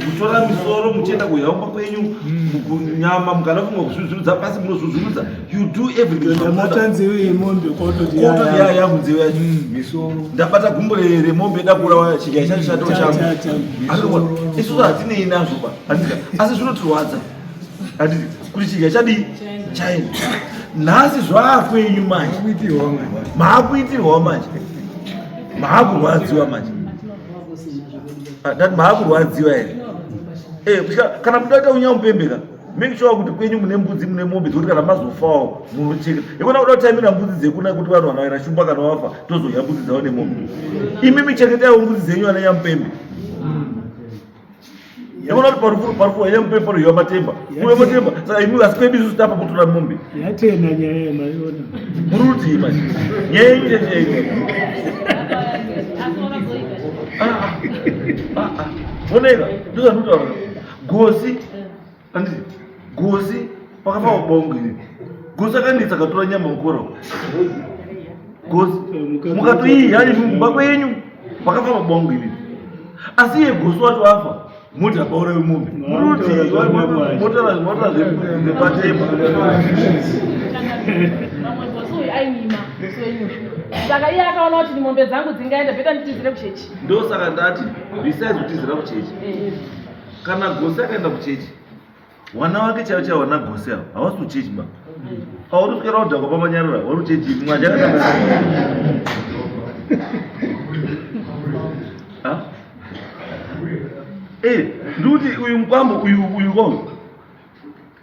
Kutora misoro muchienda kuhamba kwenyu mukunyama mukada kumwe kuzvuzvudza pasi munozvuzvudza. You do everything. Matanzewe yemombe kototi yangu nzewe yacho misoro. Ndabata gumbo remombe dakura chidya chacho chato changu. Isusu hatinei nazvo ba. Asi zvinotirwadza. Handiti kuti chidya chadi chaini. Nhasi zvakwenyu manje. Maakuitirwawo manje. Maakurwadziwa manje. Ndati maakurwadziwa here. Kana mudaita unyamupembeka, make sure kuti kwenyu mune mbudzi mune mombe dzokuti kana mazofawo munocheka. Ikona kuda kutaimira mbudzi dzekuna kuti vanhu vanoira shumba kana vafa tozoya mbudzi dzavo nemombe. Imimi chengetaiwo mbudzi dzenyu ana nyamupembe. Yakona kuti parufuru nyamupembe panohiwa matemba. Uye matemba, saka imi asi kwedu isusu tapa kutora mombe. Yatena nyaya yemaiona. Muri kuti manje. Nyaya yenyu chaiyo. Oneka, ndozvanutaura. Gosi, anditi, gosi, pakafa ubongo ini. Gosi akanetsa akatora nyama mukoro. Gosi, mukatoii yani mumba kwenyu, pakafa ubongo ini. Asi iye gosi wacho afa, mota paura wemombe. Muruti, mota zvepatemba. Saka iye akaona kuti mombe dzangu dzingaenda bheta nditizire kuchechi. Ndosaka ndati besides kutizira kuchechi. Kana gosi akaenda kuchechi, wana wake chaiwo chaiwo wana gosi avo havasi kuchechi ba. Pauri kuswera kudhakwa pamanyarara vari kuchechi mwaja akatanga. Nduti uyu mukwambo uyu kwavo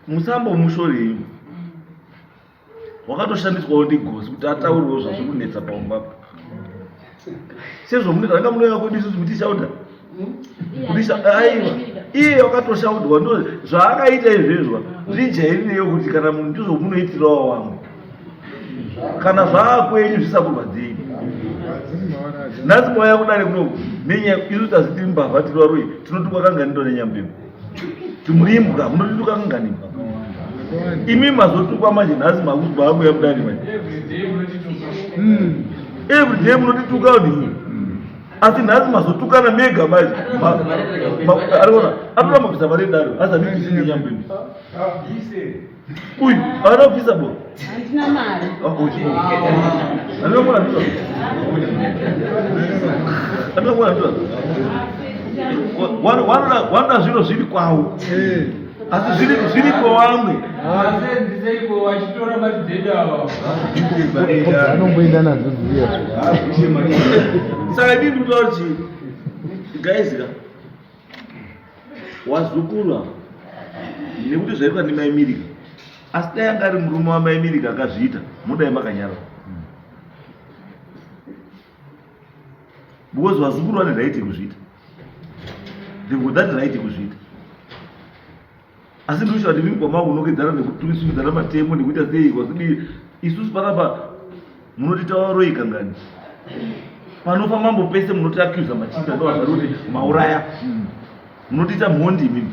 musambo mushorei. Wakatoshandiswawo ndigosi kuti ataurewo zvazviri kunetsa paumba. Sezvo munoita ranga munoya kwedu isusu mutichauda. Aiwa. Iye wakatoshaudwa ndo zvaakaita izvezvo zvijairireyo kuti kana munhu ndizvo munoitirawo wamwe. Kana zvakwenyu zvisakurwadzei. Nhasi mauya kudare kuno nenyaya isusu tasiti mbavha tiri varoi tinotukwa kanganindo nenyambembe. Timurimbwa munotituka kanganimba. Imi mazotukwa manje nhasi makuzwa amuya kudare manje. Every day munotituka udini. Asi nhasi mazotukana mega manje. Arikona atora mabvisa mari daro azabikisi nenyambembe. Uyu anobvisa bo. Handina mari. Anokona ndizo. Anokona ndizo. Wanda zvino zviri kwawo. Asi zviri kwavamwe. Ndizeko wachitora mari dzedu ava. Anomboenda nadzo dziya. Saka ndiri kutaura kuti guys wazukuru nekuti zvaitwa nemaimirika. Asi dai anga ari murume wamaimirika akazviita mudai makanyara. Because wazukuru vane right kuzviita. They've got that right kuzviita. Asi ndosha kuti mingoma unokedzana nekutumisumidzana matemo nekuita sei kwakudii isusu panapa munotitaura roi kangani. Panofa mambo pese munoti accuse machinda ndo kuti mauraya. Munotita mhondi mimi.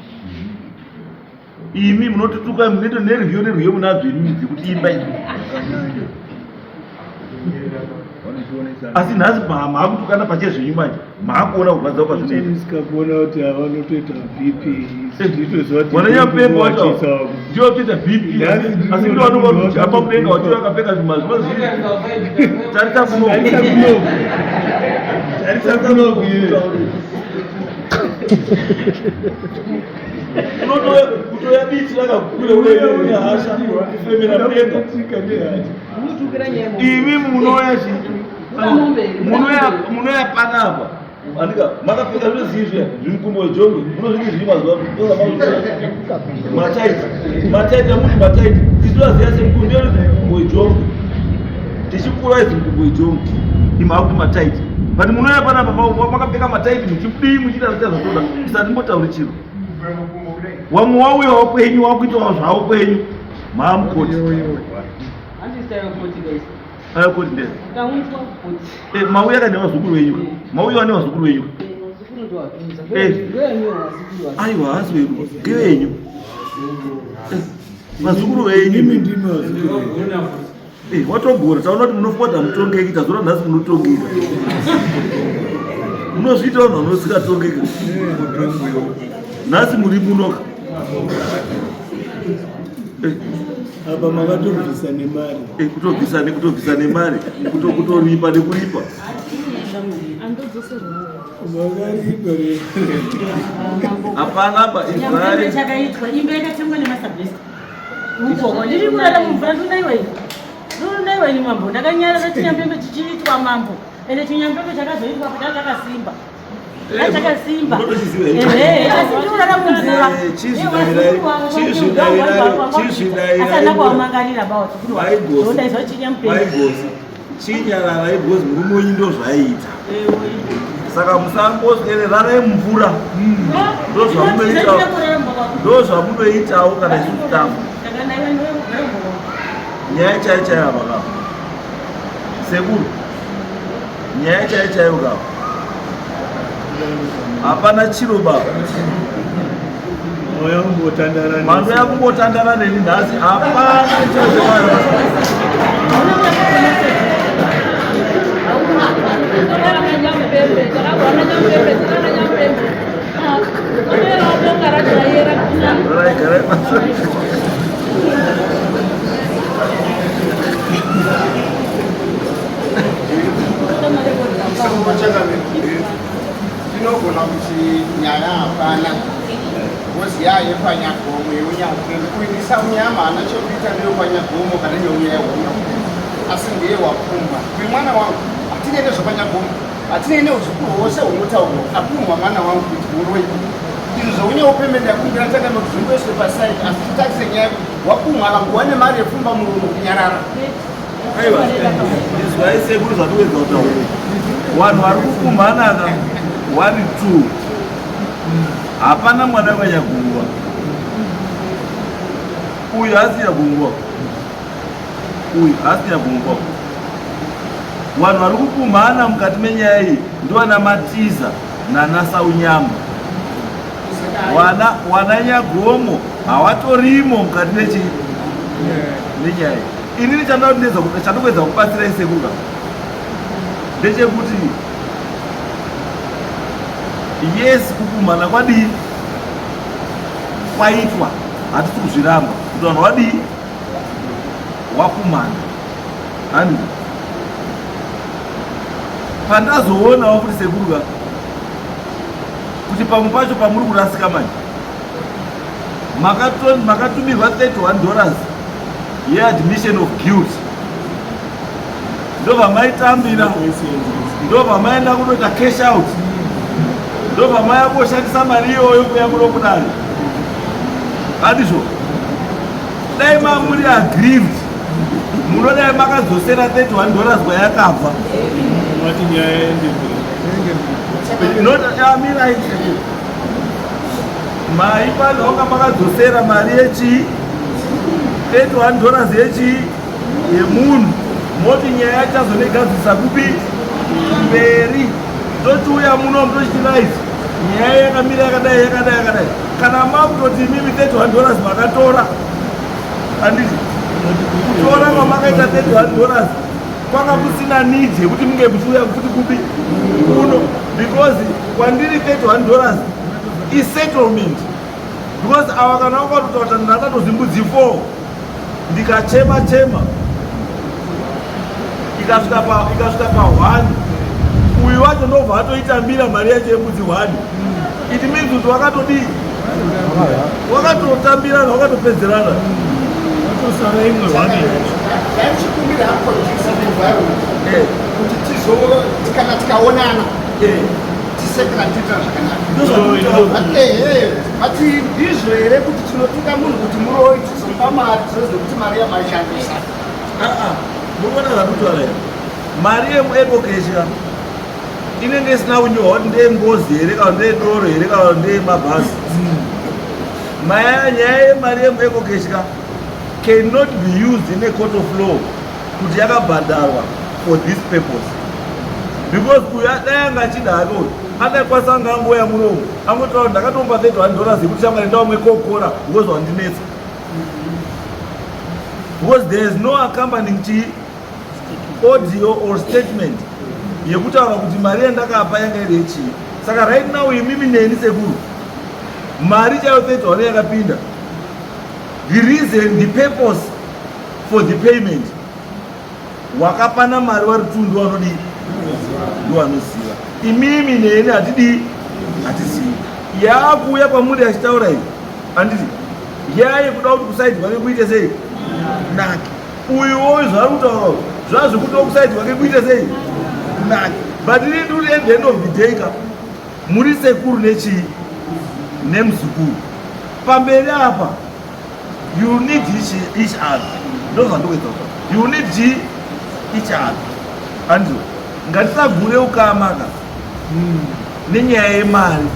Imi munotituka muneto nerwiyo munazvo imimi kuti imba izvi. Asi nhasi maakutukana pachezvenyu manje maakuona kurwadza kwazvinoita. Sikakuona kuti havanotoita BP. Wananyamupembe wacho ndiwo toita BP. Asi ndiwo vanova apa mudenga wati vakapfeka zvimazvima zviri. Tarisa kuno. Tarisa kuno. Kutoya biti rakakura une hasha kufemera mudenga. Imi munoya munoya panapa. Andika makapfeka zviro zizvi zvimukumbo wejongo munozviti zviri mazuva mataiti amuti mataiti isu aziya semukumbo wejongo tichikura idzi nzvimbo idzomu imhakuti mataiti but munoya panapa makapfeka mataiti muchidii muchiita zvichazvotoda isati mbotauri chiro wamwe wauyawo kwenyu wakuitawo zvavo kwenyu maamukoti ayokoti ndee mauya ka nevazukuru venyu mauyawo nevazukuru venyu aiwa hasi vedu ngevenyu vazukuru venyu watogora taona kuti munofota mutongeki tazora nhasi munotongeka munozviita vanhu vanosikatongeka nhasi muri munoka apa makatobvisa nemari kutobvisa nemari kutoripa nekuripa hapana apa izvare chakaitwa imba yakatengwa nemasabhesa uko ndiri kurara mumvura ndinaiwa ini mambo ndakanyarara chinyambembe chichiitwa mambo ende chinyambembe chakazoitwa kuti chakasimba chakasimba asi ndiurara mumvura asana kwamangarira bawo chikunodaizwa chinyambembe chinyarara ibhozi murume wenyu ndo zvaiita saka musangozverarai mumvura ndo zvamunoitawo kana chichitamba nyaya chaichayo apakapa sekuru nyaya chaichayo kapa hapana chiro baba mando yakumbotandara neni nhasi hapana chiro tinogona kuti nyaya hapana ngozi yayepanyagomwe kuinisa unyama hana chokuita newepanyagomo kana neunya yehuno asi ndeye wapfumba kwemwana wangu hatinei nezvepanyagomo hatinei neuzukuru hwose hunotaurwa apfumwa mwana wangu kuti uroi izvo zvounyawo pemende yakumbira takanozvimboiswe pasaidi asi titakise nyaya wapfumwa akanguwa nemari yepfumba murumo kunyarara aiwa izwai sekuru zvatowedza kutaura vanhu vari kukumhanana 1 2 hapana mwana wanyagungwa uyu asiyagungwa uyu asiyagungwa vanhu vari kukumhana mukati menyaya iyi ndovana matiza nanasaunyama wana nyagomo havatorimo mukati nenyaya iyi inini chandokwedza kubatsirai sekuruka ndechekuti yes kukumhana kwadii kwaitwa hatisi kuzviramba kuti vanhu vadii wakumhana hani pandazoonawo kuti sekuruka kuti pamwe pacho pamuri kurasika manje makatumirwa $31 yeadmission of guilt ndobva maitambira ndobva maenda kunoita cash out ndobva maya kushandisa mari iyoyo kuya kuno kudari adizvo dai mamuri aggrieved munodai makadzosera $31 kwayakabva maipanonga makadzosera mari yechii $31 yechii yemunhu moti nyaya yachazonegadzisa kupi mberi tochiuya muno mutochitiraizi nyaya yakamira yakadai kana makutoti mimi $31 makatora handiti kutora kwamakaita $31 kwanga kusina need yekuti munge muchiuya kuti kupi kuno because kwandiri $31 isettlement because ava kana wakatotauta ndakatozimbudzi 4 ndikachema ikasvika pa 1 uyu wacho ndobva atoitambira mari yacho yembudzi 1 it means kuti wakatodii wakatotambirana wakatopedzerana watosara imwe 1 yaichikumbira kuti kana tikaonana tisekera tita zvakanaka ati ndizvo here kuti tinotuka munhu kuti muroi tizopa mari tizoziva kuti mari yamaishandisa murikuona zvakutaura here mari yemuekokesha inenge isina kunyorwa kuti ndengozi here kana ndedoro here kana ndemabhazi nyaya yemari yemuekokesha cannot be used in a court of law kuti yakabhadharwa for this purpose because uyu dai achidaro angakwanisa angangoya muromo angotaura ndakatomba $31 yekuti chamwari ndaumwe kokora because wandinetsa because there is no accompanying audio or statement yekutaura kuti mari yandakapa yanga iri yechii. Saka right now imimi neni sekuru mari chaiyo $31 yakapinda, the reason, the purpose for the payment wakapana mari vari tundu vanodi ndovanoziva. Imimi neni hatidi hatisivi yaakuuya kwamuri achitaura iyi handiti yaye kuda kuti kusaidi kwake kuite sei naki uyuwo zvari kutaura zvazvikuti kusaidi kwake kuite sei naki but ini ndiri at the end of the day ka muri sekuru nechii nemuzukuru pamberi apa you need each other ndozvandokuita you need each other andio ngatisagure ukamaka nenyaya yemari.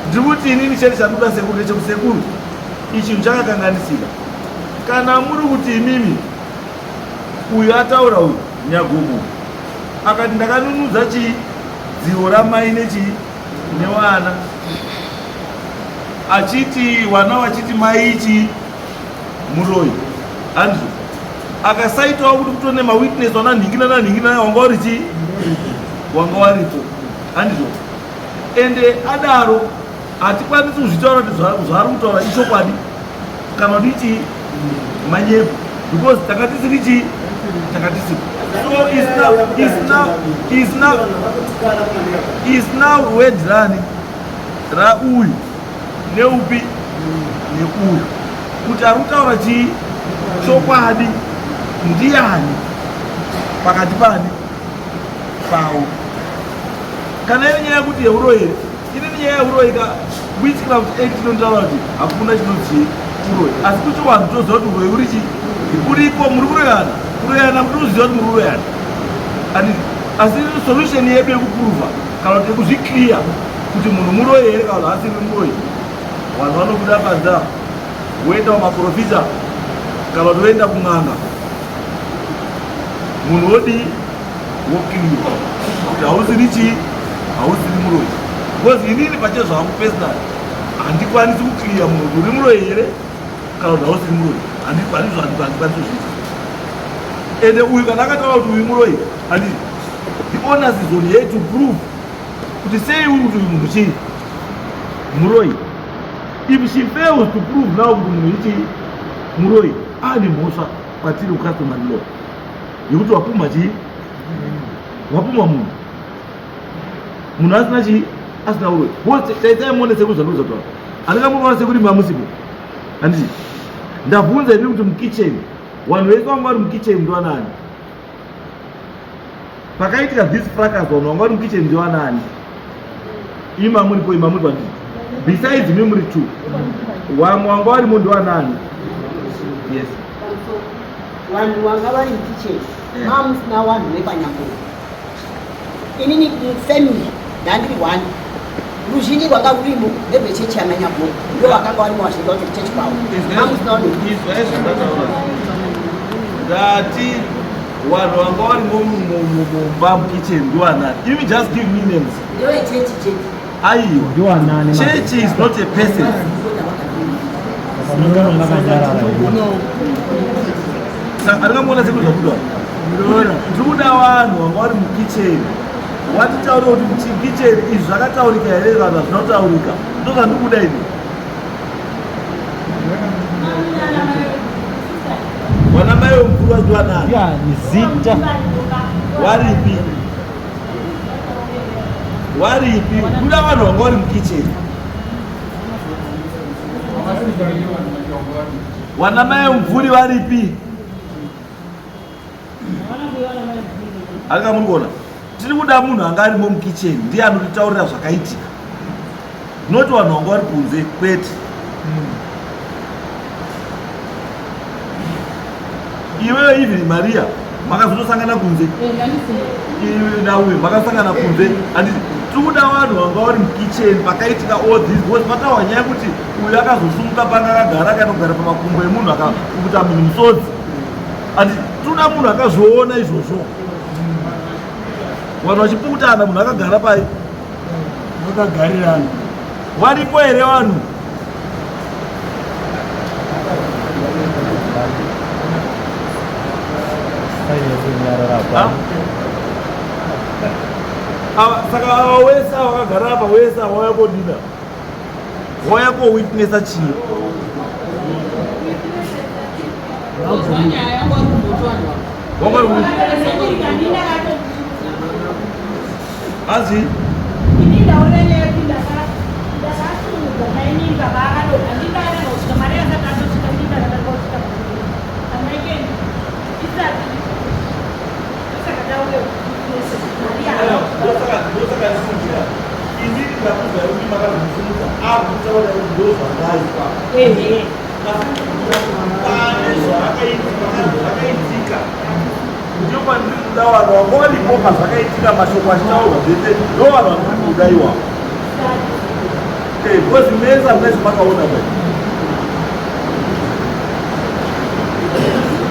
Ndikuti inini chete chandoda sekuru nechekusekuru ichi chakakanganisika kana muri kuti imimi uyu ataura uyu nyagomo akati ndakanunudza chidzivo ramai newana achiti wana wachiti mai ichi muroyi handizvo akasaitawo kuti kutone mawitness wananhinginana wanga urichi wanga waripo handizvo ende adaro hatikwanisi kuzvitaura kuti zvari kutaura ichokwadi kana kuti ichi manyepo because takatisirichi takatisiri. So is now wedlani ra uyu neupi neuyu kuti ari kutaura chii chokwadi ndiani pakati pani pavo. Kana ine nyaya yekuti yeuro here inini nyaya yeuroyi ka kuitikira kuti tinontaura kuti hakuna chinonzi uroyi asi kuti vanhu toziva kuti uroyi urichi uripo muri kuroyana kuroyana kuti uziva kuti muri kuroyana asi solution yedu yekupruvha kana kuti yekuzvikliya kuti munhu muroyi here kana kuti asiri muroyi vanhu vanobuda panza woenda kumaprofita kana kuti woenda kun'anga munhu wodi wokliwa kuti hausiri chii hausiri muroyi because inini pache zvangu personal handikwanisi kukliya munhu kuti uri muroyi here kana kuti hausiri muroyi handikwanisi kuzviita ende uyu kana akataura kuti uyu muroyi handiti the onus is on here to prove kuti sei uri kuti uyu munhu chii muroyi. If she fails to prove now kuti munhu ichi muroyi ane mhosva patiri customary law yekuti wapumha chii wapumha munhu asina chii asina uroyi. Taitaimuone sekuru zvandokuzataura handingamuona sekuri mamusipo handiti ndabvunza ini kuti mukicheni vanhu vese vanga vari mukicheni ndiwanani pakaitika this fracas vanhu vanga vari mukicheni ndiwanani imamuripo imamuri panditi besides me muri two vamwe vanga varimo ndiwanani. Yes vanhu vanga vari mukicheni mamusina vanhu vepanyamboni inini family ndandiri one ruzhinji rwanga rurimo ndevhechechi yamanyabhoni ndo vakanga varimo vazvinga kuti chechi kwavo mamusina vanhu ndati vanhu vanga varimo mumba mukicheni ndiwanani. Even just give me names ndevechechi cheti aiwa church is not a person. Andingamuona sekuru zvakudwa ndikuda vanhu vanga vari mukicheni watitaura kuti mukicheni izvi zvakataurika here vanhu hazvinotaurika ndo zvandikuda ini. Vana mai vemukuru vaziwanani zita waripi waripi kuda vanhu vanga vari mukicheni vana mai vemumvuri varipi handingamuri kuona tiri kuda munhu anga arimo mukicheni ndiye anotitaurira zvakaitika noti vanhu vanga vari kunze kwete. iweyo even Maria makazotosangana kunze nawe makasangana kunze handiti tikuda vanhu vanga vari mukicheni pakaitika all this because patawa nyaya yekuti uyu akazosumuka panga akagara akanogara pamakumbo emunhu akakuta munhu musodzi handiti tinoda munhu akazviona izvozvo vanhu vachipukutana munhu akagara pai vakagarirana varipo here vanhu saka ava wese ava vakagara apa wese ava wauya kodina wauya kowitnessa chii hanzi ndinopandirikuda vanhu vangoripoka zvakaitika mashoko achitaurwa zvese ndo vanhu vandiri kudaiwa because mese hamuna zvamakaona bai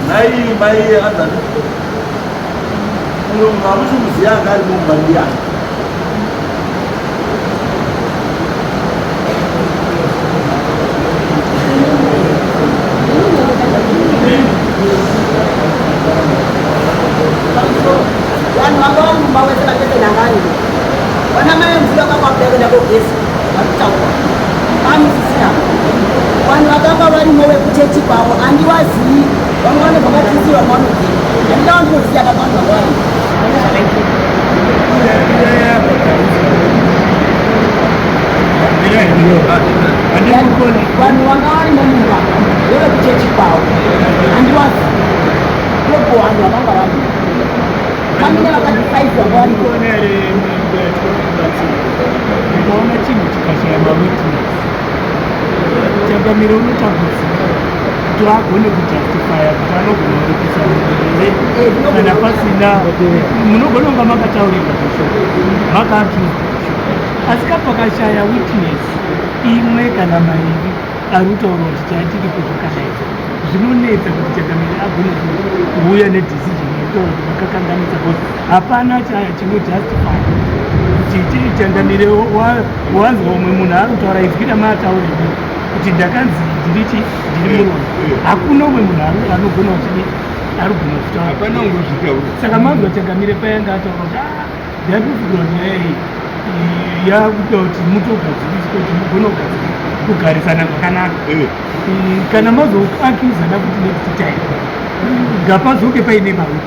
nai mai adani uyo munhu hamusi kuziya anga ari mumbandiya vanhu vangava mumba wese vatetenangani vana mai mvura vakakwapekuda kogesi vakutaura vamusisira vanhu vakanga varimo vekuchechi kwavo handiwazii vamwe vanobva vatisi vamwe vanobvira handika vandinoziya kavanhu vanga varimo vanhu vanga varimo mumba vevekuchechi kwavo handiwazii opo vanhu vakanga varimo vamine vakatisaizwa varimo ndikaona chinhu chikashaya mawitness changamiro unotambudzika kuti agone kujustifya kuti anogona kuripisa murere kana pasina munogona kunga makataurirwa kushoko makaakuzwa asi kapakashaya witness imwe kana mairi ari kutaura kuti chaitiki kuzvakadaizva zvinonetsa kuti changamiro agone kuuya nedecision yekutaura kuti vakakanganisa kuti hapana chinojustify kuti changamire wanzwa umwe munhu ari kutaura izwira maataure kuti ndakanzi ndirichi ndiri muromo hakuna umwe munhu anogona kuti ari kugona kutaura saka manzwa changamire payanga ataura kuti ndakuvigirwa nyaya iyi yakuita kuti mutogadziriswa kuti mugona kugarisana zvakanaka kana mazoakuzana kuti next time ngapazoke paine mari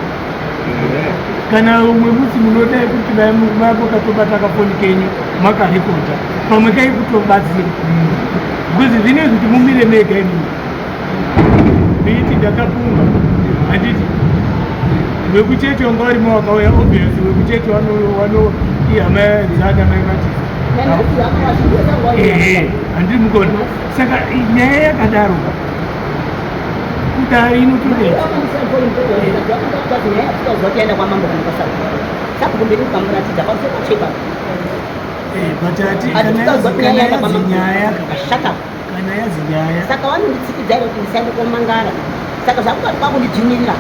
kana umwe musi munodai kuti makatobata kafoni kenyu makarekodha pamwe kai kutobatsira because zvine kuti mumire mega imi beiti ndakapunga handiti wekuchechi wanga varimo wakauya obvious wekuchechi hama dzaka maivatisa handiri mukona saka nyaya yakadaro kudai inotodeta kana yazinyaya saka vanonditsikidzairo kuti ndisaende komangara saka zvakukati kwakundijinirira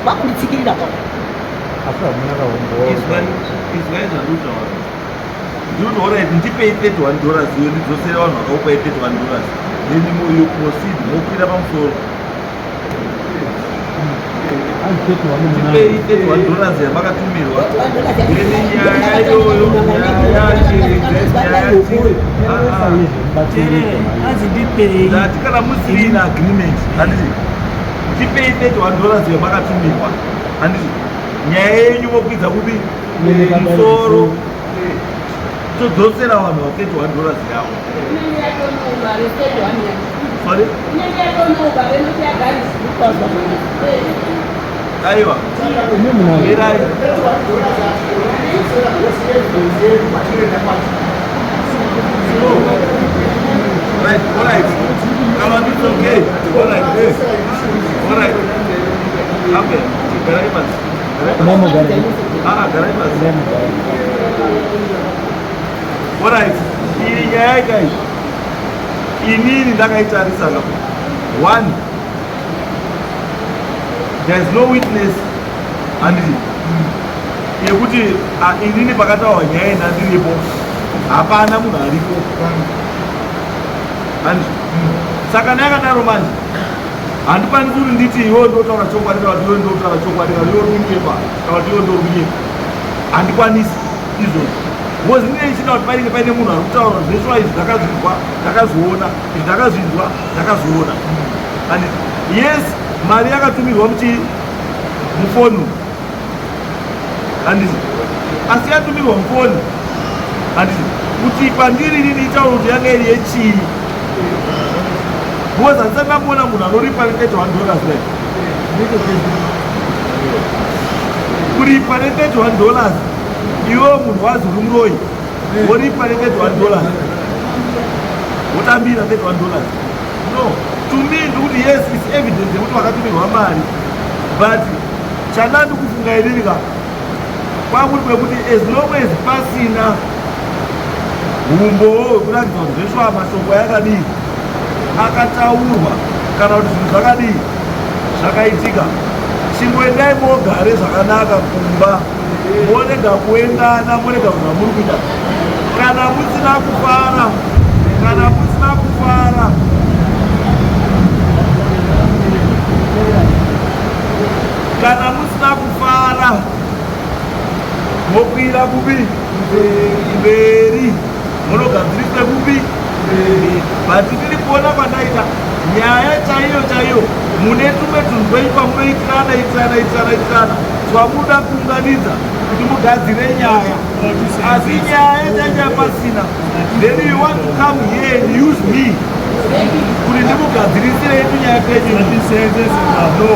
kwakunditsikirira kwako izwai zvandutaura ndikuti orit ndipei $31 iyo ndidzosere vanhu vakaupai $31 then you proceed mokwira pamusoro ndipei $31 yamakatummirwa then nyaya iyoyo ndati kana musirina agreement handiti ndipei $31 yamakatummirwa handiti nyaya yenyu mokwidza kupi musoro todzosera vanhu va$31 yavo aiwa erai right, all right. Come on, it's okay. All right, all right. Okay, garai mas. Nemo garai. Garai mas. Nemo garai. Alright, ini nyaya guys. Ini ndakaitarisa napo. One, there is no witness and yekuti inini pakataura nyaya inandiripo hapana munhu aripo and saka ndakadaro manje handikwanisi kuti nditi iwe ndotaura chokwadi kana kuti iwe ndotaura chokwadi kana iwe runyepa kana kuti iwe ndorunyepa handikwanisi izvozvo because ndine ichida kuti painenge paine munhu ari kutaura zveshuwa izvi ndakazvinzwa ndakazviona izvi ndakazvinzwa ndakazviona and yes mari yakatumirwa mufoni handiti asi yatumirwa mufoni handiti kuti pandiri rini itaura kuti yanga iri yechii because handisati ndamboona munhu anoripa $31 kuripa $31 iwe munhu wazi uri muroi woripa $31 wotambira $31 no to me ndikuti yes it's evident yekuti wakatumirwa mari but chanandi kufunga iririka kwakuri kwekuti as long as pasina umbowo wekuratidza kuti zveshuwa mashoko yakadii akataurwa kana kuti zvinhu zvakadii zvakaitika chingoendai mogare zvakanaka kumba monega kuendana monega kuti muri kuita kana musina kufara kana musina kufara mokwira kubi mberi munogadzirise kubi but tiri kuona pandaita nyaya chaiyo mune tumwe tunhu tweipa munoitirana twamuda kuunganidza kuti mugadzire nyaya asi nyaya chaicha pasina then you want to come here and use me kuti ndimugadzirisire yetu nyaya penyu no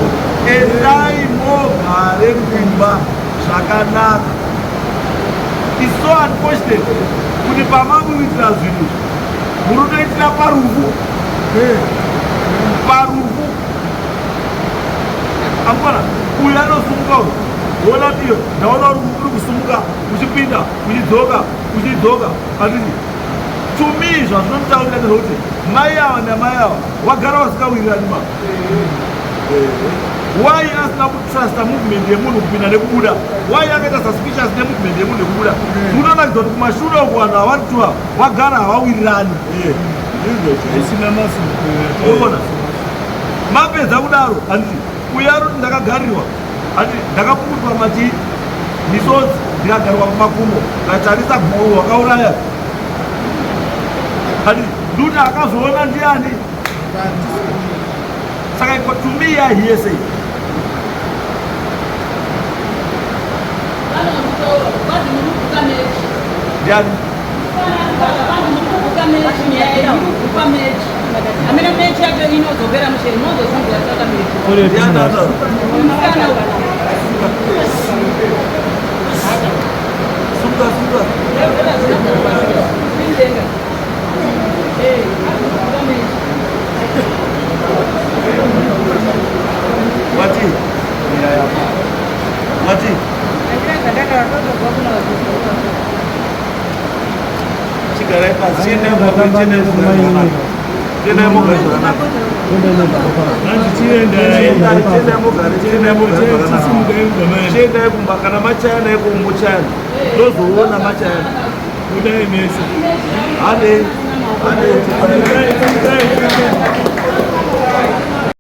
endai mogare kumba zvakanaka. It's so unfortunate kuti pamamuitira zvinhu munotoitira parufu amuna uyu anosumuka wona tiyo ndaona uri kusumuka uchipinda uchidzoka atiti to me zvazvinomutaurira nezvokuti mai ava namai ava wagara wasikawirirani ma why asina kutrusta movement yemunhu kupinda nekubuda why akaita suspicious nemovement yemunhu nekubuda unoratidza kuti kumashure uku vanhu havarituwa wagara havawirirani ona mapedza kudaro handiti uya roti ndakagarirwa handiti ndakapukutwa mati misodzi ndikagarirwa pamakumbo ndatarisa guru wakauraya handiti nduti akazoona ndiani saka to me yahiyese ndiani amene mechi yake inozopera musheri mozozungura saka mechi Wati chigare pasi chiendai kumba kana machayana ekumbuchayana ndozoona machayana ane